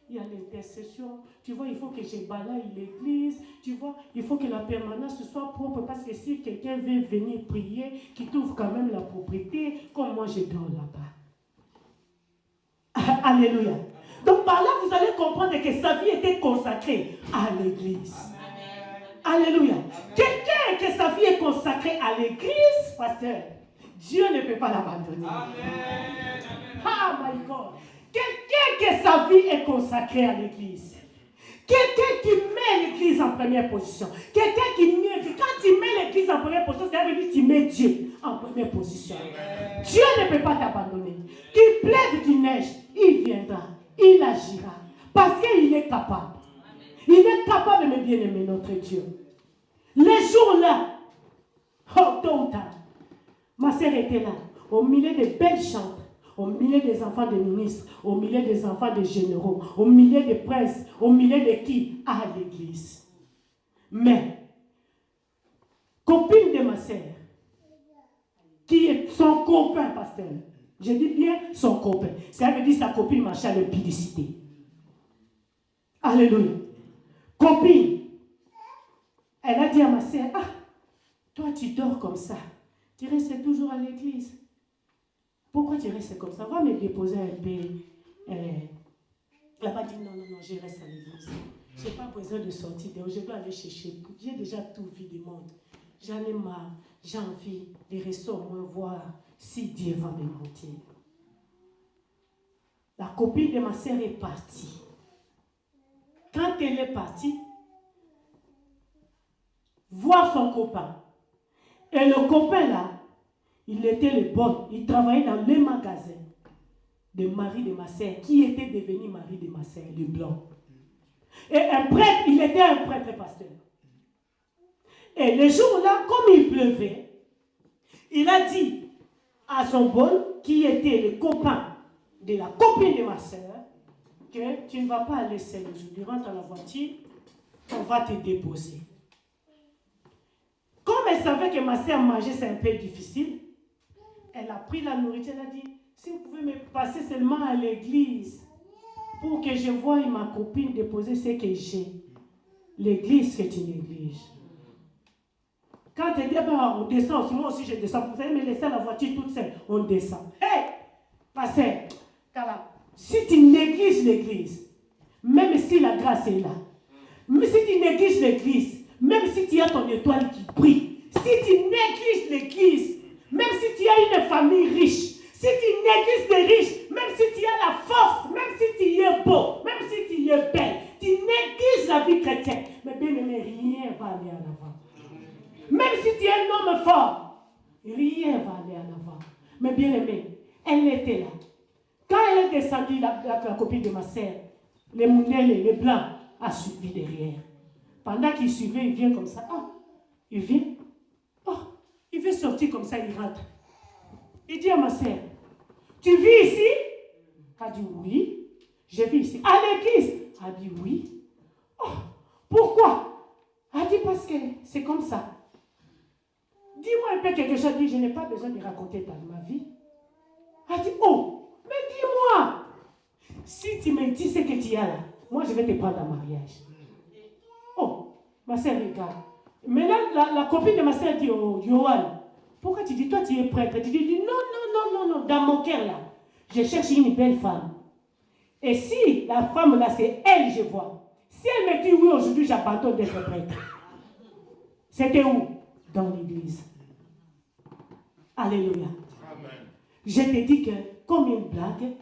il y a l'intercession, tu vois, il faut que je balaye l'église, tu vois, il faut que la permanence soit propre, parce que si quelqu'un veut venir prier, qu'il trouve quand même la propriété, comme moi je dors là-bas. Alléluia. Donc par là, vous allez comprendre que sa vie était consacrée à l'église. Alléluia. Quelqu'un que sa vie est consacrée à l'église, pasteur, Dieu ne peut pas l'abandonner. Ah my God. Quelqu'un que sa vie est consacrée à l'église. Quelqu'un qui met l'église en première position. Quelqu'un qui met, quand tu mets l'église en première position, ça veut dire que tu mets Dieu en première position. Dieu ne peut pas t'abandonner. Qu'il pleuve, qu'il neige, il viendra. Il agira. Parce qu'il est capable. Il est capable de me bien-aimer, notre Dieu. Les jours-là, oh, tôt ou tard, ma sœur était là, au milieu des belles chantres, au milieu des enfants de ministres, au milieu des enfants de généraux, au milieu des princes, au milieu de qui? À l'église. Mais, copine de ma sœur, qui est son copain, pasteur, je dis bien son copain. Ça veut dire sa copine marchait à l'impublicité. Alléluia. Copine. Elle a dit à ma sœur, toi tu dors comme ça. Tu restes toujours à l'église. Pourquoi tu restes comme ça? Va me déposer un peu. Elle m'a dit, non, je reste à l'église. Je n'ai pas besoin de sortir. Je dois aller chercher. J'ai déjà tout vu du monde. J'en ai marre. J'ai envie de rester au moins voir si Dieu va me mentir. La copine de ma sœur est partie. Quand elle est partie, voir son copain. Et le copain là, il était le bon. Il travaillait dans le magasin de mari de ma sœur, qui était devenu mari de ma sœur, le blanc. Et un prêtre, il était un prêtre pasteur. Et le jour-là, comme il pleuvait, il a dit à son bon, qui était le copain de la copine de ma sœur, que tu ne vas pas aller seul aujourd'hui, rentre dans la voiture, on va te déposer. Comme elle savait que ma sœur mangeait, c'est un peu difficile, elle a pris la nourriture, elle a dit, si vous pouvez me passer seulement à l'église, pour que je voie ma copine déposer ce que j'ai. L'église que tu négliges. Quand elle dit, on descend aussi, moi aussi je descends, vous allez me laisser la voiture toute seule, on descend. Hé, pasteur, si tu négliges l'église, même si la grâce est là, même si tu négliges l'église, même si tu as ton étoile qui brille, si tu négliges l'église, même si tu as une famille riche, si tu négliges les riches, même si tu as la force, même est belle. Tu négliges la vie chrétienne. Mais bien aimé, rien va aller en avant. Même si tu es un homme fort, rien va aller en avant. Mais bien aimé, elle était là. Quand elle est descendue, la copine de ma sœur, les mounelles, les blancs, a suivi derrière. Pendant qu'il suivait, il vient comme ça. Ah, il vient. Oh, il veut sortir comme ça, il rentre. Il dit à ma sœur, tu vis ici? Elle a dit oui, je vis ici. À l'église? Elle a dit oui. Oh, pourquoi? Elle a dit parce que c'est comme ça. Dis-moi un peu quelque chose. Elle dit, je n'ai pas besoin de raconter ma vie. Elle a dit, oh, mais dis-moi. Si tu me dis ce que tu as là, moi je vais te prendre en mariage. Oh, ma sœur regarde. Maintenant, la copine de ma sœur dit, oh, Johan, pourquoi tu dis, toi tu es prêtre? Tu dis, non, dans mon cœur là, je cherche une belle femme. Et si la femme là, c'est elle, je vois. Si elle me dit oui, aujourd'hui j'abandonne d'être prêtre. C'était où? Dans l'église. Alléluia. Amen. Je te dis que, comme une blague,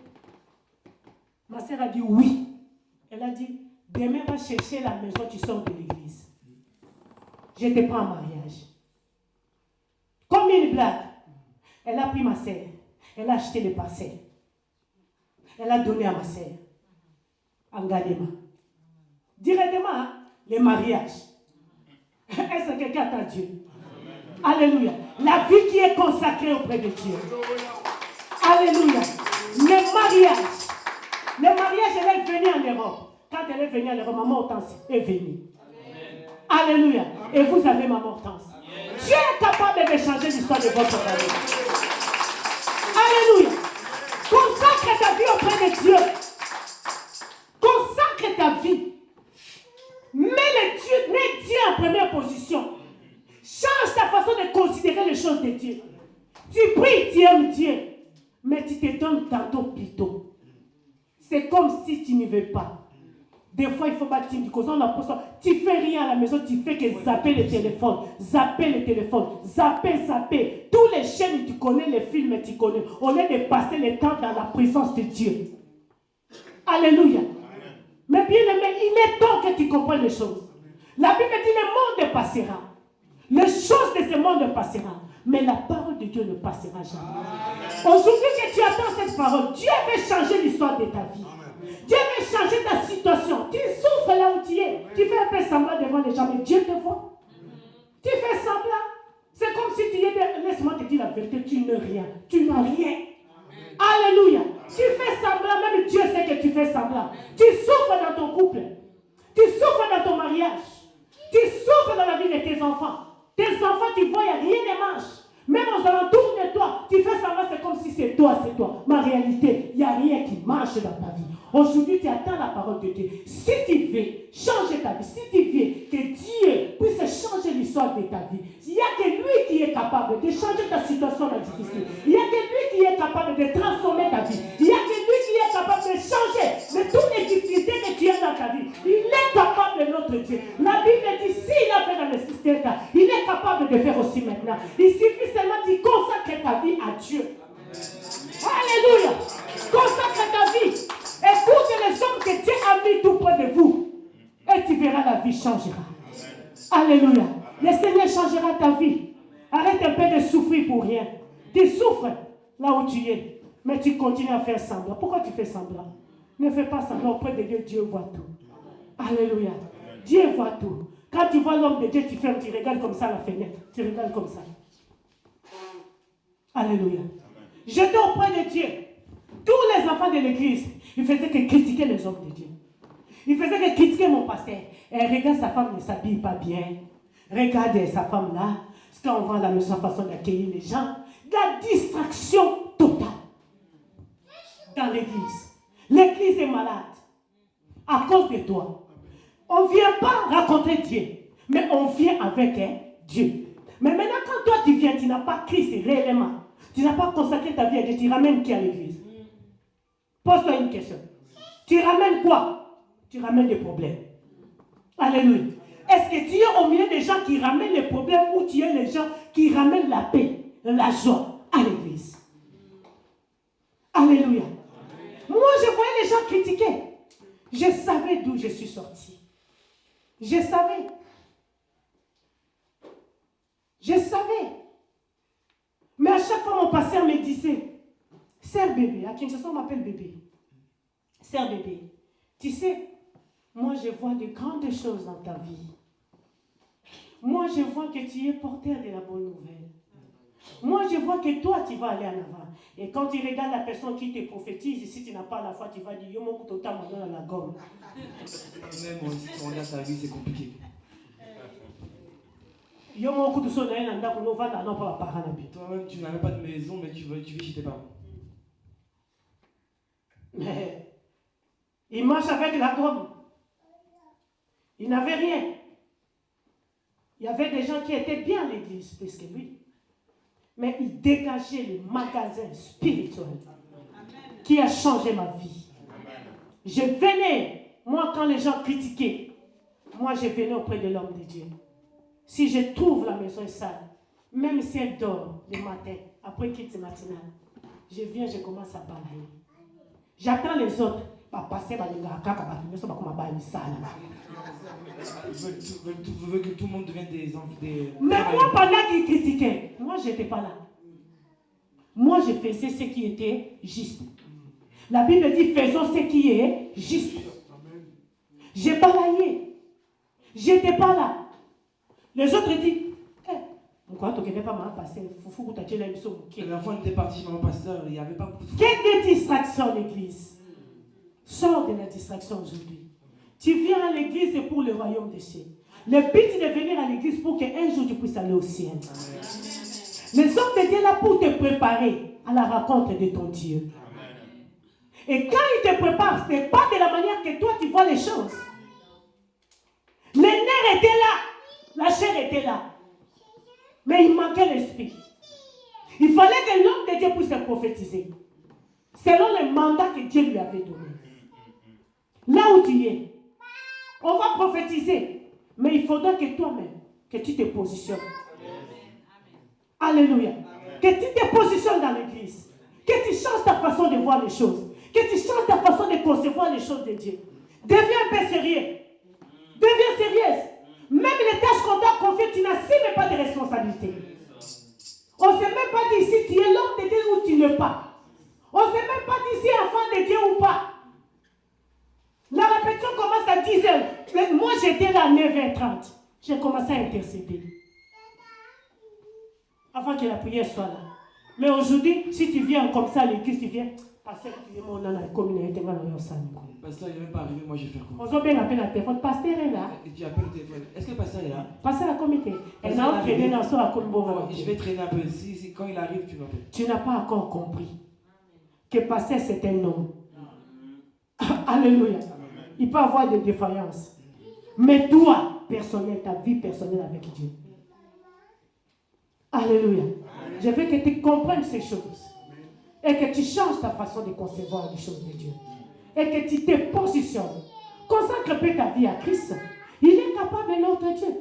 ma sœur a dit oui. Elle a dit, demain va chercher la maison, tu sors de l'église. Je te prends en mariage. Comme une blague, elle a pris ma sœur. Elle a acheté les parcelles. Elle a donné à ma sœur. En Galema. Directement, les mariages. Est-ce que quelqu'un attend Dieu? Alléluia. La vie qui est consacrée auprès de Dieu. Alléluia. Le mariage, elle est venue en Europe. Quand elle est venue en Europe, maman Hortense est venue. Alléluia. Et vous avez maman Hortense. Dieu est capable de changer l'histoire de votre famille. Alléluia. Consacre ta vie auprès de Dieu. Consacre ta vie. Mets Dieu en première position. Change ta façon de considérer les choses de Dieu. Tu pries, tu aimes Dieu, mais tu te donnes tantôt plutôt. C'est comme si tu n'y veux pas. Des fois, il faut battre du cause. Tu fais rien à la maison, tu fais que zapper le téléphone. Zapper. Tous les chaînes, tu connais, les films, tu connais. Au lieu de passer le temps dans la présence de Dieu. Alléluia. Mais bien aimé, il est temps que tu comprennes les choses. La Bible dit le monde passera. Les choses de ce monde passera. Mais la parole de Dieu ne passera jamais. Aujourd'hui que tu attends cette parole, Dieu veut changer l'histoire de ta vie. Dieu veut changer ta situation. Tu souffres là où tu es. Tu fais un peu semblant devant les gens, mais Dieu te voit. Tu fais semblant. C'est comme si tu es... Laisse-moi te dire la vérité, tu n'as rien. Tu n'as rien. Alléluia. Tu fais semblant, même Dieu sait que tu fais semblant. Tu souffres dans ton couple. Tu souffres dans ton mariage. Tu souffres dans la vie de tes enfants. Tes enfants, tu vois, il n'y a rien ne marche. Même aux alentours de toi, tu fais semblant, c'est comme si c'est toi. Mais en réalité, il n'y a rien qui marche dans ta vie. Aujourd'hui, tu attends la parole de Dieu. Si tu veux changer ta vie, si tu veux que Dieu puisse changer l'histoire de ta vie, il n'y a que lui qui est capable de changer ta situation difficile. Il n'y a que lui qui est capable de transformer ta vie. Il n'y a que lui qui est capable de changer de toutes les difficultés que tu as dans ta vie. Il est capable, de notre Dieu. La Bible dit, s'il a fait dans le système, il est capable de faire aussi maintenant. Il suffit seulement de consacrer ta vie à Dieu. Alléluia. Consacre ta vie. Écoute les hommes que Dieu a mis tout près de vous. Et tu verras, la vie changera. Alléluia. Le Seigneur changera ta vie. Arrête un peu de souffrir pour rien. Tu souffres là où tu es. Mais tu continues à faire semblant. Pourquoi tu fais semblant? Ne fais pas semblant. Auprès de Dieu, Dieu voit tout. Alléluia. Dieu voit tout. Quand tu vois l'homme de Dieu, tu fermes, tu regardes comme ça à la fenêtre. Tu regardes comme ça. Alléluia. J'étais auprès de Dieu. Tous les enfants de l'église, ils faisaient que critiquer les hommes de Dieu. Ils faisaient que critiquer mon pasteur. Et regarde, sa femme ne s'habille pas bien. Regarde sa femme là. Quand on va à la maison, façon d'accueillir les gens. La distraction totale. Dans l'église. L'église est malade. À cause de toi. On ne vient pas raconter Dieu. Mais on vient avec Dieu. Mais maintenant, quand toi tu viens, tu n'as pas Christ réellement. Tu n'as pas consacré ta vie à Dieu. Tu ramènes qui à l'église? Pose-toi une question. Tu ramènes quoi? Tu ramènes des problèmes. Alléluia. Est-ce que tu es au milieu des gens qui ramènent les problèmes ou tu es les gens qui ramènent la paix, la joie à l'église? Alléluia. Moi, je voyais les gens critiquer. Je savais d'où je suis sorti. Je savais. Je savais. Mais à chaque fois, mon pasteur me disait, Sœur bébé, à Kinshasa, on m'appelle bébé. Sœur bébé, tu sais, moi je vois de grandes choses dans ta vie. Moi je vois que tu es porteur de la bonne nouvelle. Moi je vois que toi tu vas aller en avant. Et quand tu regardes la personne qui te prophétise, si tu n'as pas la foi, tu vas dire Yo mon couteau t'a dans la gomme. Même si on regarde sa vie, c'est compliqué. Yo mon couteau sonne un anda pour va non pas parents. Toi-même, tu n'avais pas de maison, mais tu vis chez tes parents. Mais il marche avec la gomme. Il n'avait rien. Il y avait des gens qui étaient bien à l'église, plus que lui. Mais il dégageait le magasin spirituel qui a changé ma vie. Je venais, moi quand les gens critiquaient, moi je venais auprès de l'homme de Dieu. Si je trouve la maison sale, même si elle dort le matin, après quitte matinale, je viens, je commence à balayer. J'attends les autres. Je veux que tout le monde devienne des... Mais moi, pendant qu'ils critiquaient, moi, je n'étais pas là. Moi, je faisais ce qui était juste. La Bible dit, faisons ce qui est juste. J'ai balayé. Je n'étais pas là. Les autres disent, pourquoi tu n'es pas mal passé? L'enfant était parti chez mon pasteur, il n'y avait pas beaucoup de... Quelle distraction l'église? Sors de la distraction aujourd'hui. Tu viens à l'église pour le royaume des cieux. Le but de venir à l'église pour qu'un jour tu puisses aller au ciel. Amen. Les hommes de Dieu là pour te préparer à la rencontre de ton Dieu. Amen. Et quand il te prépare, ce n'est pas de la manière que toi tu vois les choses. Les nerfs étaient là, la chair était là. Mais il manquait l'esprit. Il fallait que l'homme de Dieu puisse prophétiser. Selon le mandat que Dieu lui avait donné. Là où tu es, on va prophétiser. Mais il faudra que toi-même, que tu te positionnes. Amen. Alléluia. Amen. Que tu te positionnes dans l'église. Que tu changes ta façon de voir les choses. Que tu changes ta façon de concevoir les choses de Dieu. Deviens un peu sérieux. Deviens sérieuse. Même les tâches qu'on t'a confiées, tu n'assumes pas de responsabilité. On ne s'est même pas dit si tu es l'homme de Dieu ou tu n'es pas. On ne s'est même pas dit si enfant de Dieu ou pas. La répétition commence à 10h. Moi, j'étais là à 9h30. J'ai commencé à intercéder. Avant que la prière soit là. Mais aujourd'hui, si tu viens comme ça à l'église, tu viens. Pasteur, tu es mon dans la communauté. Pasteur, il n'est même pas arrivé, moi je vais faire quoi? On a bien appelé la téléphone. Pasteur est là. Et tu appelles le téléphone. Est-ce que le pasteur est là? Pasteur à la comité. Elle a entraîné dans son accompagnement. Je vais traîner un peu. Si, quand il arrive, tu m'appelles. Tu n'as pas encore compris que pasteur c'est un homme. Alléluia. Il peut avoir des défaillances. Mais toi, personnel, ta vie personnelle avec Dieu. Alléluia. Je veux que tu comprennes ces choses. Et que tu changes ta façon de concevoir les choses de Dieu. Et que tu te positionnes. Consacre un peu ta vie à Christ. Il est capable de notre Dieu.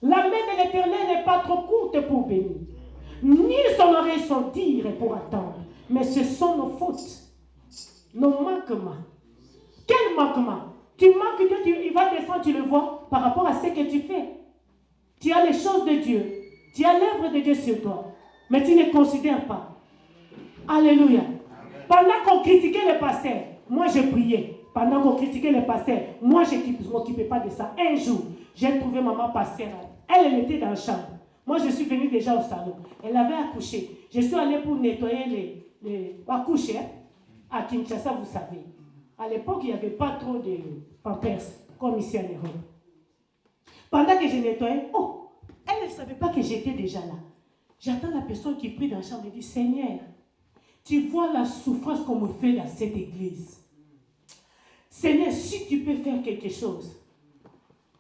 La main de l'Éternel n'est pas trop courte pour bénir. Ni son oreille son dire pour attendre. Mais ce sont nos fautes. Nos manquements. Quel manquement? Tu manques Dieu, il va descendre, tu le vois, par rapport à ce que tu fais. Tu as les choses de Dieu. Tu as l'œuvre de Dieu sur toi. Mais tu ne considères pas. Alléluia. Pendant qu'on critiquait le pasteur, moi je priais. Pendant qu'on critiquait le pasteur, moi je ne m'occupais pas de ça. Un jour, j'ai trouvé maman pasteur. Elle était dans la chambre. Moi je suis venue déjà au salon. Elle avait accouché. Je suis allée pour nettoyer les accouchés à Kinshasa, vous savez. À l'époque, il n'y avait pas trop de pampers comme ici en Europe. Pendant que je nettoyais, elle ne savait pas que j'étais déjà là. J'attends la personne qui prie dans la chambre et dit, Seigneur, tu vois la souffrance qu'on me fait dans cette église. Seigneur, si tu peux faire quelque chose,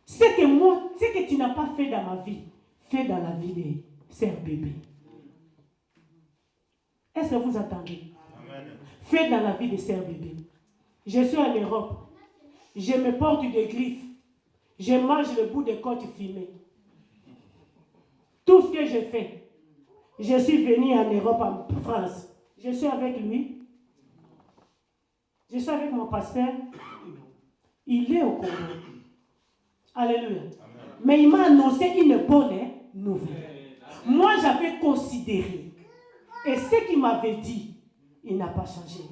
ce que tu n'as pas fait dans ma vie, fais dans la vie des sœurs bébés. Est-ce que vous entendez? Amen. Fais dans la vie des sœurs bébés. Je suis en Europe. Je me porte des griffes. Je mange le bout des côtes fumées. Tout ce que je fais. Je suis venu en Europe, en France. Je suis avec lui. Je suis avec mon pasteur. Il est au Congo. Alléluia. Mais il m'a annoncé une bonne nouvelle. Moi, j'avais considéré. Et ce qu'il m'avait dit, il n'a pas changé.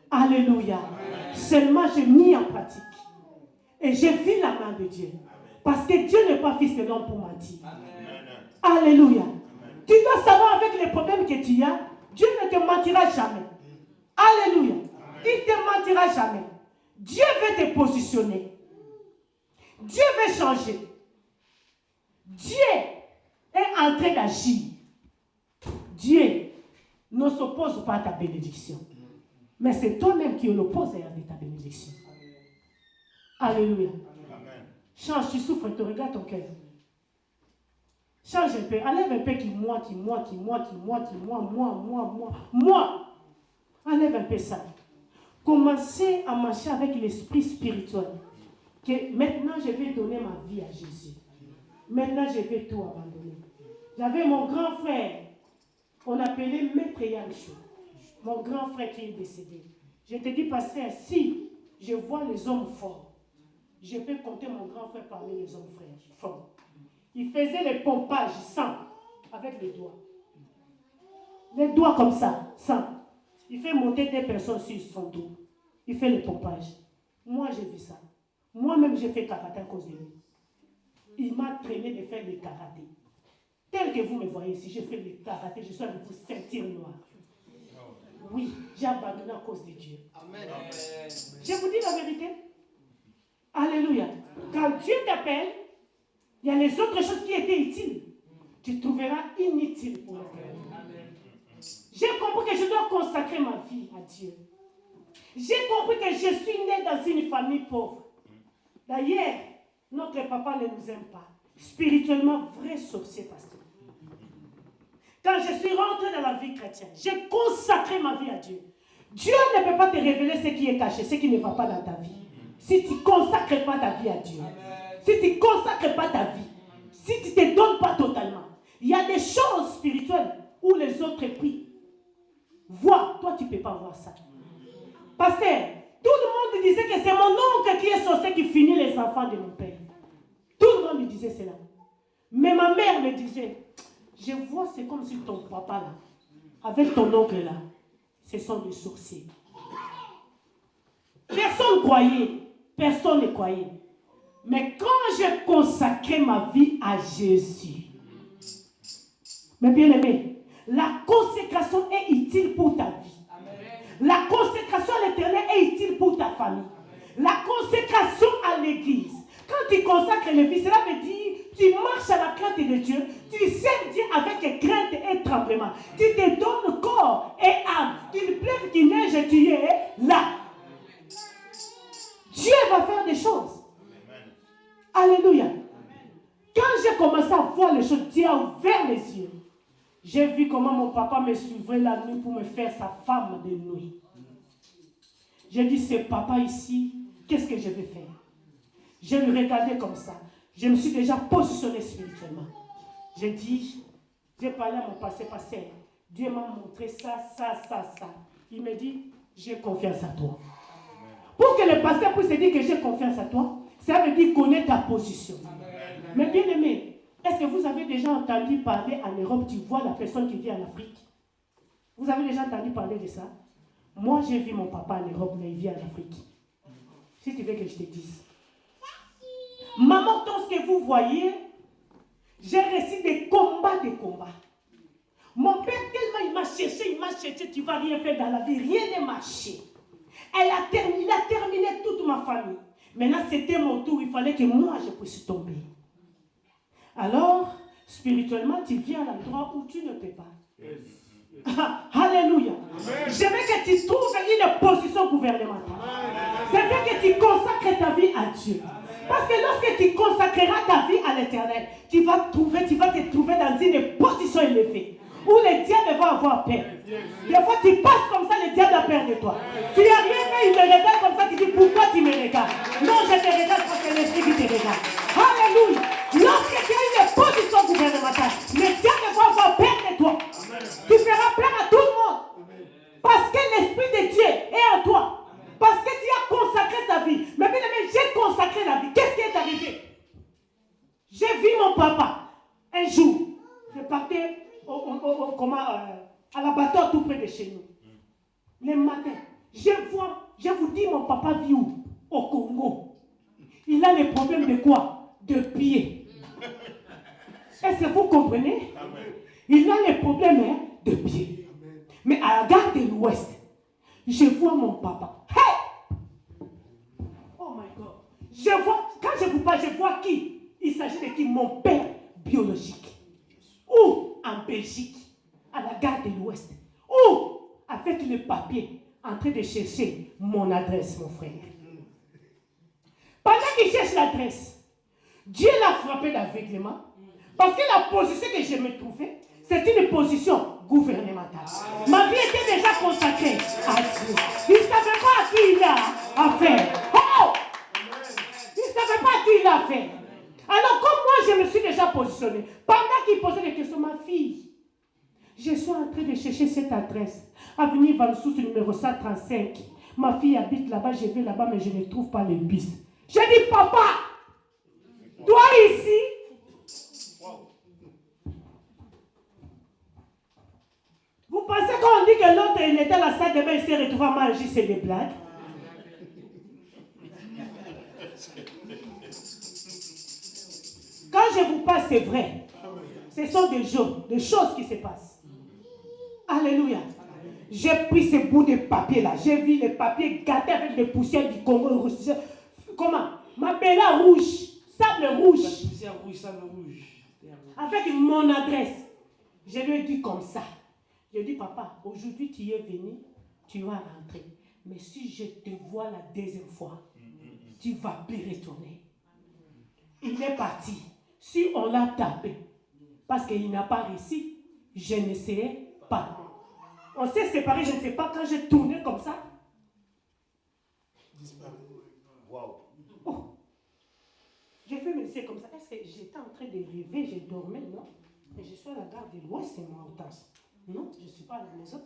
Alléluia. Seulement, j'ai mis en pratique. Et j'ai vu la main de Dieu. Parce que Dieu n'est pas fils de l'homme pour mentir. Alléluia. Tu dois savoir avec les problèmes que tu as, Dieu ne te mentira jamais. Alléluia. Il ne te mentira jamais. Dieu veut te positionner. Dieu veut changer. Dieu est en train d'agir. Dieu ne s'oppose pas à ta bénédiction. Mais c'est toi-même qui l'oppose à ta bénédiction. Alléluia. Change, tu souffres, tu regardes ton cœur. Change un peu, enlève un peu moi. Enlève un peu ça. Commencez à marcher avec l'esprit spirituel. Que maintenant je vais donner ma vie à Jésus. Maintenant je vais tout abandonner. J'avais mon grand frère, on appelait Maître Yancho. Mon grand frère qui est décédé. Je te dis, pasteur, si je vois les hommes forts, je peux compter mon grand frère parmi les hommes forts. Il faisait les pompages sans, avec les doigts. Les doigts comme ça, sans. Il fait monter des personnes sur son dos. Il fait les pompages. Moi, j'ai vu ça. Moi-même, j'ai fait karaté à cause de lui. Il m'a traîné de faire des karaté. Tel que vous me voyez ici, j'ai fait des karaté, je suis avec vous ceinture noire. Oui, j'ai abandonné à cause de Dieu. Amen. Je vous dis la vérité. Alléluia. Quand Dieu t'appelle, il y a les autres choses qui étaient utiles. Tu trouveras inutiles pour l'éternel. J'ai compris que je dois consacrer ma vie à Dieu. J'ai compris que je suis né dans une famille pauvre. D'ailleurs, notre papa ne nous aime pas. Spirituellement, vrai sorcier, pasteur. Quand je suis rentré dans la vie chrétienne, j'ai consacré ma vie à Dieu. Dieu ne peut pas te révéler ce qui est caché, ce qui ne va pas dans ta vie. Si tu ne consacres pas ta vie à Dieu, si tu ne consacres pas ta vie, si tu ne te donnes pas totalement, il y a des choses spirituelles où les autres prient. Vois, toi tu ne peux pas voir ça. Pasteur, tout le monde disait que c'est mon oncle qui est sorcier qui finit les enfants de mon père. Tout le monde me disait cela. Mais ma mère me disait, je vois, c'est comme si ton papa là, avec ton oncle là, ce sont des sorciers. Personne ne croyait. Personne ne croyait. Mais quand j'ai consacré ma vie à Jésus, mes bien-aimés, la consécration est utile pour ta vie. La consécration à l'Éternel est utile pour ta famille. La consécration à l'Église. Quand tu consacres la vie, cela veut dire tu marches à la crainte de Dieu, tu sers Dieu avec crainte et tremblement. Tu te donnes corps et âme. Qu'il pleuve, qu'il neige, tu es là. Dieu va faire des choses. Alléluia. Quand j'ai commencé à voir les choses, Dieu a ouvert les yeux. J'ai vu comment mon papa me suivait la nuit pour me faire sa femme de nuit. J'ai dit, ce papa ici, qu'est-ce que je vais faire? Je le regardais comme ça. Je me suis déjà positionné spirituellement. J'ai dit, j'ai parlé à mon pasteur. Dieu m'a montré ça. Il me dit, j'ai confiance à toi. Pour que le pasteur puisse dire que j'ai confiance à toi, ça veut dire connaître ta position. Amen. Mais bien aimé, est-ce que vous avez déjà entendu parler en Europe, tu vois la personne qui vit en Afrique? Vous avez déjà entendu parler de ça? Moi, j'ai vu mon papa en Europe, mais il vit en Afrique. Si tu veux que je te dise. Maman, tout ce que vous voyez, j'ai réussi des combats. Mon père, tellement il m'a cherché, tu ne vas rien faire dans la vie, rien n'est marché. Il a terminé toute ma famille. Maintenant, c'était mon tour. Il fallait que moi, je puisse tomber. Alors, spirituellement, tu viens à l'endroit où tu ne peux pas. Alléluia. Je veux que tu trouves une position gouvernementale. Je veux que tu consacres ta vie à Dieu. Parce que lorsque tu consacreras ta vie à l'Éternel, tu vas te trouver dans une position élevée. Où les diables vont avoir peur. Des fois, tu passes comme ça, les diables ont peur de toi. Tu n'as rien fait, ils me regardent comme ça, tu dis, pourquoi tu me regardes? Non, je te regarde parce que c'est l'esprit qui te regarde. Alléluia. Lorsque tu as une position gouvernementale, les diables vont avoir peur de toi. Tu feras peur à tout le monde. Parce que l'esprit de Dieu est en toi. Parce de chez nous. Les matins, je vous dis, mon papa vit où? Au Congo. Il a les problèmes de quoi? De pied. Est-ce que vous comprenez? Il a les problèmes de pied. Mais à la gare de l'Ouest, je vois mon papa. Hey! Oh my God. Quand je vous parle, je vois qui? Il s'agit de qui? Mon père biologique. Ou en Belgique, à la gare de l'Ouest. Ou avec le papier, en train de chercher mon adresse, mon frère. Pendant qu'il cherche l'adresse, Dieu l'a frappé d'aveuglement. Parce que la position que je me trouvais, c'est une position gouvernementale. Ma vie était déjà consacrée à Dieu. Il ne savait pas à qui il a affaire. Oh! Il ne savait pas à qui il a affaire. Alors, comme moi, je me suis déjà positionnée, pendant qu'il posait des questions, ma fille, je suis en train de chercher cette adresse. Avenue Vansous, numéro 135. Ma fille habite là-bas, je vais là-bas, mais je ne trouve pas les bus. J'ai dit, papa, toi ici, vous pensez qu'on dit que l'autre, il était à la salle de bain, il s'est retrouvé à manger, c'est des blagues? Quand je vous parle, c'est vrai. Ce sont des choses qui se passent. Alléluia. J'ai pris ce bout de papier là. J'ai vu les papiers gâtés avec des poussières du Congo. Comment? Ma belle rouge. Sable rouge. La poussière rouge, sable rouge. Avec mon adresse. Je lui ai dit comme ça. Je lui ai dit, papa, aujourd'hui tu es venu, tu vas rentrer. Mais si je te vois la deuxième fois, tu vas plus retourner. Il est parti. Si on l'a tapé, parce qu'il n'a pas réussi, je ne sais pas. On s'est séparés, je ne sais pas, quand j'ai tourné comme ça. Disparu. Waouh. Oh. J'ai fait mes yeux comme ça. Est-ce que j'étais en train de rêver, je dormais, non? Et je suis à la gare de l'Ouest, c'est mon Hortense. Non, je ne suis pas à la maison.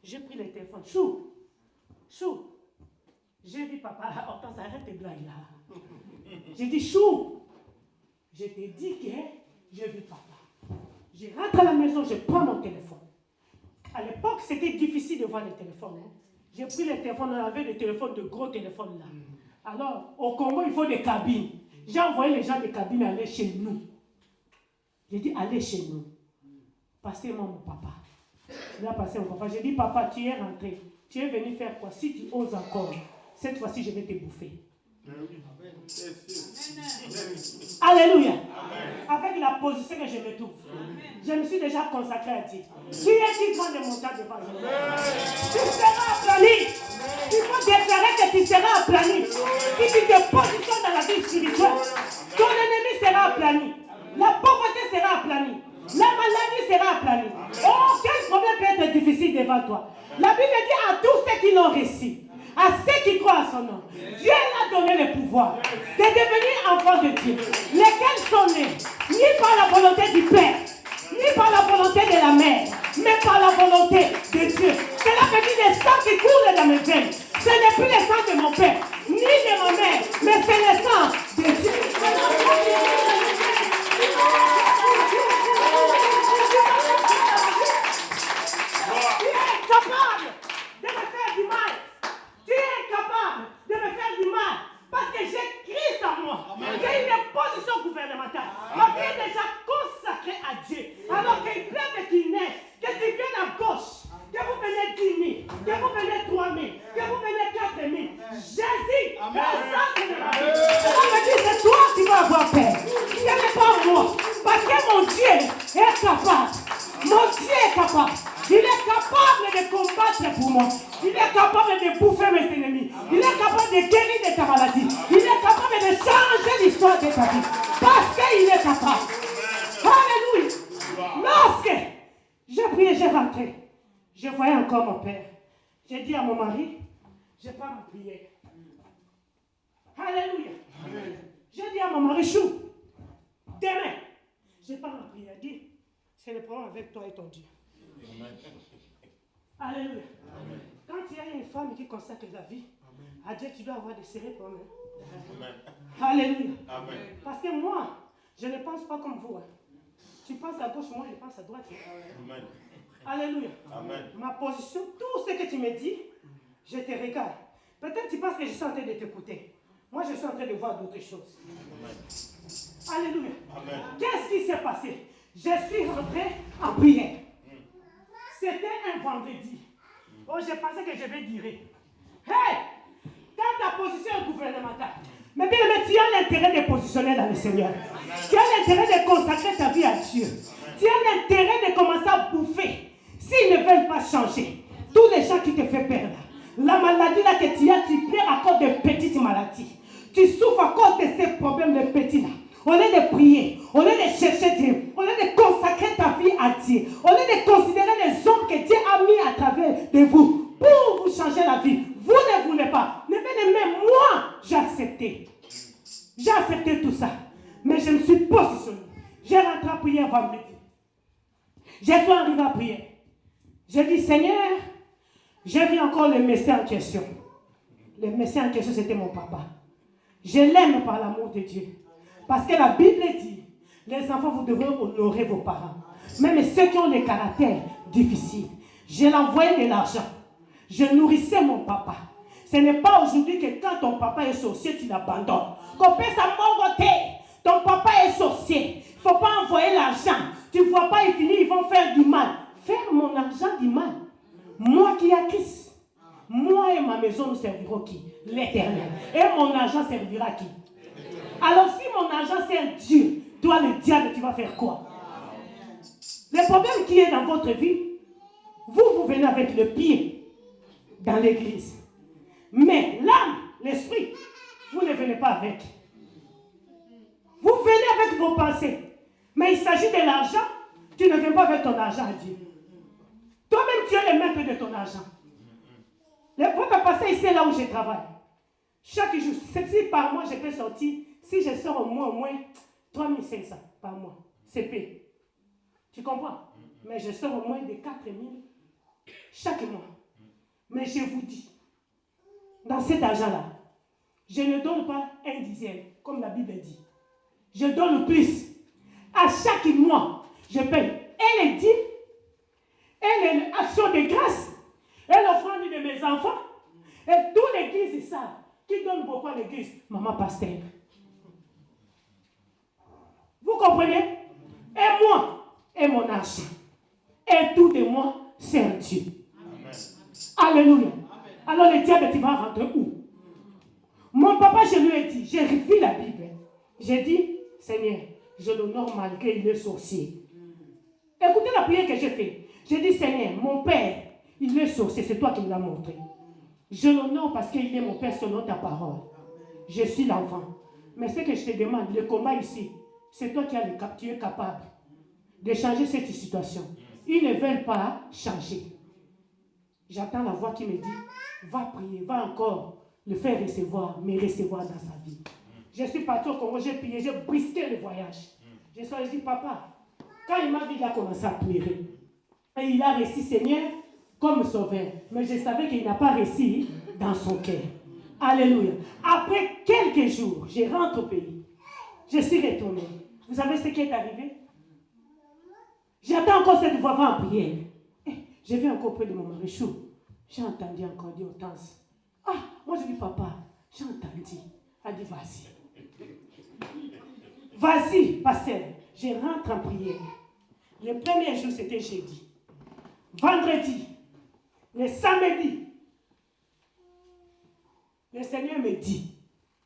J'ai pris le téléphone. Chou. Chou. J'ai dit, papa, Hortense, arrête tes blagues là. J'ai dit, Chou. Je t'ai dit que j'ai vu papa. Je rentre à la maison, je prends mon téléphone. À l'époque, c'était difficile de voir les téléphones. Hein. J'ai pris les téléphones, on avait des téléphones, de gros téléphones là. Alors, au Congo, il faut des cabines. J'ai envoyé les gens des cabines aller chez nous. J'ai dit, allez chez nous. Passez-moi mon papa. Il a passé mon papa. J'ai dit, papa, tu es rentré. Tu es venu faire quoi? Si tu oses encore, cette fois-ci, je vais te bouffer. Alléluia. Avec la position que je me trouve, je me suis déjà consacré à Dieu. Qui est-il dans les montagnes de Bazin? Tu seras aplani. Il faut déclarer que tu seras aplani. Si tu te positionnes dans la vie spirituelle, ton ennemi sera aplani. La pauvreté sera aplanie. La maladie sera aplanie. Aucun problème peut être difficile devant toi. La Bible dit à tous ceux qui l'ont reçu, à ceux qui croient à son nom, Dieu leur a donné le pouvoir de devenir enfants de Dieu, lesquels sont nés ni par la volonté du Père, ni par la volonté de la mère, mais par la volonté de Dieu. Cela veut dire le sang qui coule dans mes veines. Ce n'est plus le sang de mon Père, ni de ma mère, mais c'est le sang de Dieu. Tu es capable de me faire du mal. Tu es capable de me faire du mal parce que j'ai Christ en moi. J'ai une position gouvernementale. Ma vie est déjà consacrée à Dieu. Alors qu'il pleuve et qu'il neige, que tu viennes à gauche, que vous venez 10 000, que vous venez 3 000, que vous venez 4 000. Jésus, le sang de la vie. On me dit, c'est toi qui vas avoir paix. Ce n'est pas moi. Parce que mon Dieu est capable. Mon Dieu est capable. Il est capable de combattre pour moi. Il est capable de bouffer mes ennemis. Il est capable de guérir de ta maladie. Il est capable de changer l'histoire de ta vie. Parce qu'il est capable. Alléluia. Lorsque j'ai prié, j'ai rentré, je voyais encore mon père. J'ai dit à mon mari, je pars en prière. Alléluia. J'ai dit à mon mari, Chou, demain, je pars en prière. Dis, c'est le problème avec toi et ton Dieu. Alléluia. Amen. Quand il y a une femme qui consacre la vie à Dieu, tu dois avoir des sérieux problèmes. Alléluia. Amen. Parce que moi, je ne pense pas comme vous. Hein. Tu penses à gauche, moi je pense à droite. Amen. Alléluia. Amen. Ma position, tout ce que tu me dis, je te regarde. Peut-être tu penses que je suis en train de t'écouter. Moi, je suis en train de voir d'autres choses. Amen. Alléluia. Amen. Qu'est-ce qui s'est passé? Je suis rentré en prière. C'était un vendredi. Oh, j'ai pensé que je vais dire. Hey! Dans ta position gouvernementale, mais bien, tu as l'intérêt de positionner dans le Seigneur. Tu as l'intérêt de consacrer ta vie à Dieu. Tu as l'intérêt de commencer à bouffer. S'ils ne veulent pas changer, tous les gens qui te font peur, la maladie là que tu as, tu pleures à cause de petites maladies. Tu souffres à cause de ces problèmes de petits là. Au lieu de prier, au lieu de chercher Dieu, au lieu de consacrer ta vie à Dieu, au lieu de considérer les hommes que Dieu a mis à travers de vous pour vous changer la vie, vous ne voulez pas. Mais moi, j'ai accepté. J'ai accepté tout ça. Mais je me suis positionné. J'ai rentré à prier vendredi. Je suis arrivé à prier. J'ai dit, Seigneur, j'ai vu encore le Messie en question. Le Messie en question, c'était mon papa. Je l'aime par l'amour de Dieu. Parce que la Bible dit, les enfants, vous devrez honorer vos parents. Même ceux qui ont des caractères difficiles. Je l'envoyais de l'argent. Je nourrissais mon papa. Ce n'est pas aujourd'hui que quand ton papa est sorcier, tu l'abandonnes. Qu'on peut sa côté. Ton papa est sorcier. Il ne faut pas envoyer l'argent. Tu ne vois pas, il finit, ils vont faire du mal. Faire mon argent du mal. Moi qui ai Christ. Moi et ma maison nous servirons qui? L'Éternel. Et mon argent servira qui? Alors si mon argent sert Dieu, toi le diable, tu vas faire quoi? Le problème qui est dans votre vie, vous venez avec le pied dans l'église. Mais l'âme, l'esprit, vous ne venez pas avec. Vous venez avec vos pensées. Mais il s'agit de l'argent, tu ne viens pas avec ton argent à Dieu. Toi-même, tu es le maître de ton argent. Votre passé ici, là où je travaille. Chaque jour, si par mois je peux sortir, si je sors au moins 3500 par mois, c'est payé. Tu comprends? Mais je sors au moins de 4000 chaque mois. Mais je vous dis, dans cet argent-là, je ne donne pas un dixième, comme la Bible dit. Je donne plus. À chaque mois, je paye et les dîmes, et les actions de grâce, et l'offrande de mes enfants, et tous l'église savent. Qui donne beaucoup à l'église? Maman pasteur. Vous comprenez? Et moi, et mon argent, et tout de moi, c'est un Dieu. Amen. Alléluia. Amen. Alors le diable, tu vas rentrer où? Mon papa, je lui ai dit, j'ai revu la Bible. J'ai dit, Seigneur, je l'honore malgré il est sorcier. Écoutez la prière que j'ai faite. J'ai dit, Seigneur, mon père, il est sorcier, c'est toi qui me l'as montré. Je l'honore parce qu'il est mon père selon ta parole. Je suis l'enfant. Mais ce que je te demande, le combat ici, c'est toi qui as tu es capable de changer cette situation. Ils ne veulent pas changer. J'attends la voix qui me dit, va prier, va encore le faire recevoir, me recevoir dans sa vie. Je suis parti au Congo, j'ai prié, j'ai brisqué le voyage. Je dis, papa, quand il m'a vu, il a commencé à pleurer. Et il a réussi, Seigneur, comme sauveur. Mais je savais qu'il n'a pas réussi dans son cœur. Alléluia. Après quelques jours, je rentre au pays. Je suis retourné. Vous savez ce qui est arrivé? J'attends encore cette voix en prière. Je vais encore près de mon mari chaud. J'ai entendu encore dire Hortense. Ah, moi je dis papa, j'ai entendu. Elle dit vas-y. Vas-y, pasteur. Je rentre en prière. Le premier jour, c'était jeudi. Vendredi, le samedi, le Seigneur me dit,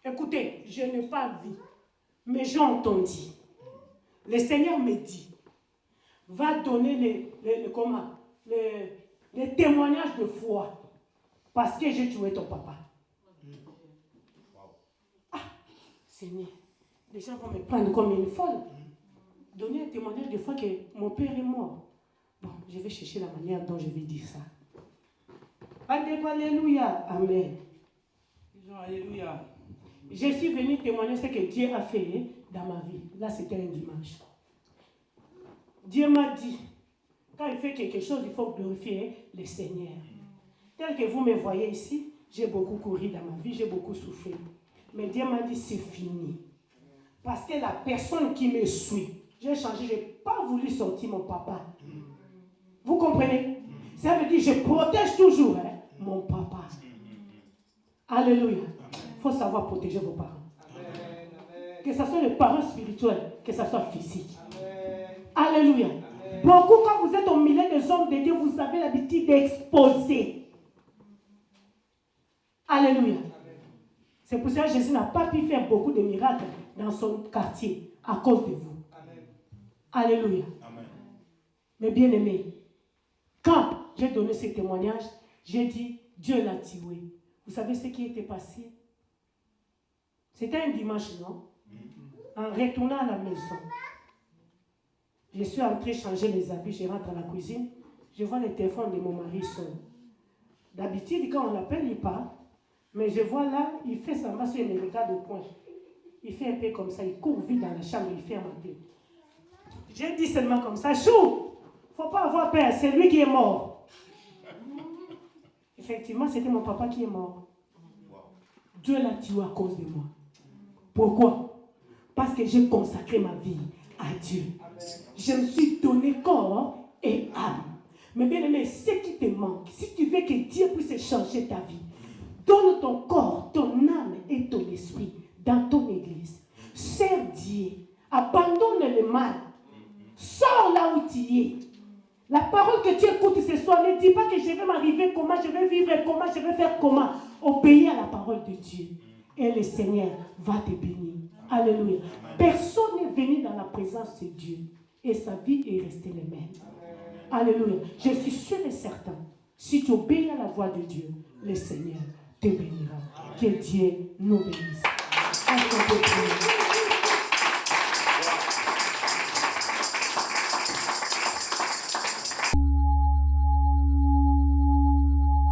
écoutez, je n'ai pas vu, mais j'ai entendu. Le Seigneur me dit, va donner les témoignages de foi, parce que j'ai tué ton papa. Ah, Seigneur, les gens vont me prendre comme une folle. Donner un témoignage de foi que mon père est mort. Bon, je vais chercher la manière dont je vais dire ça. Alléluia. Amen. Alléluia. Je suis venu témoigner ce que Dieu a fait dans ma vie. Là, c'était un dimanche. Dieu m'a dit, quand il fait quelque chose, il faut glorifier le Seigneur. Tel que vous me voyez ici, j'ai beaucoup couru dans ma vie, j'ai beaucoup souffert. Mais Dieu m'a dit, c'est fini. Parce que la personne qui me suit, j'ai changé, je n'ai pas voulu sortir mon papa. Vous comprenez? Ça veut dire je protège toujours mon papa. Alléluia. Il faut savoir protéger vos parents. Que ce soit les parents spirituels, que ce soit physique. Alléluia. Beaucoup, quand vous êtes au milieu des hommes de Dieu, vous avez l'habitude d'exposer. Alléluia. C'est pour ça que Jésus n'a pas pu faire beaucoup de miracles dans son quartier à cause de vous. Alléluia. Mais bien aimé, quand j'ai donné ce témoignage, j'ai dit, Dieu l'a tué. Vous savez ce qui était passé? C'était un dimanche, non? En retournant à la maison, je suis entrée changer les habits, je rentre à la cuisine, je vois le téléphone de mon mari sonner. D'habitude, quand on l'appelle, il part. Mais je vois là, il fait sa masse, il me regarde au coin. Il fait un peu comme ça, il court vite dans la chambre, il ferme la clé. J'ai dit seulement comme ça, Chou, il ne faut pas avoir peur, c'est lui qui est mort. Effectivement, c'était mon papa qui est mort. Dieu l'a tué à cause de moi. Pourquoi? Parce que j'ai consacré ma vie à Dieu. Je me suis donné corps et âme. Mais bien aimé, ce qui te manque, si tu veux que Dieu puisse changer ta vie, donne ton corps, ton âme et ton esprit dans ton église. Sers Dieu. Abandonne le mal. Sors là où tu es. La parole que tu écoutes ce soir, ne dis pas que je vais m'arriver comment, je vais vivre comment, je vais faire comment. Obéis à la parole de Dieu. Et le Seigneur va te bénir. Alléluia. Personne n'est venu dans la présence de Dieu. Et sa vie est restée la même. Alléluia. Je suis sûr et certain. Si tu obéis à la voix de Dieu, le Seigneur te bénira. Que Dieu nous bénisse.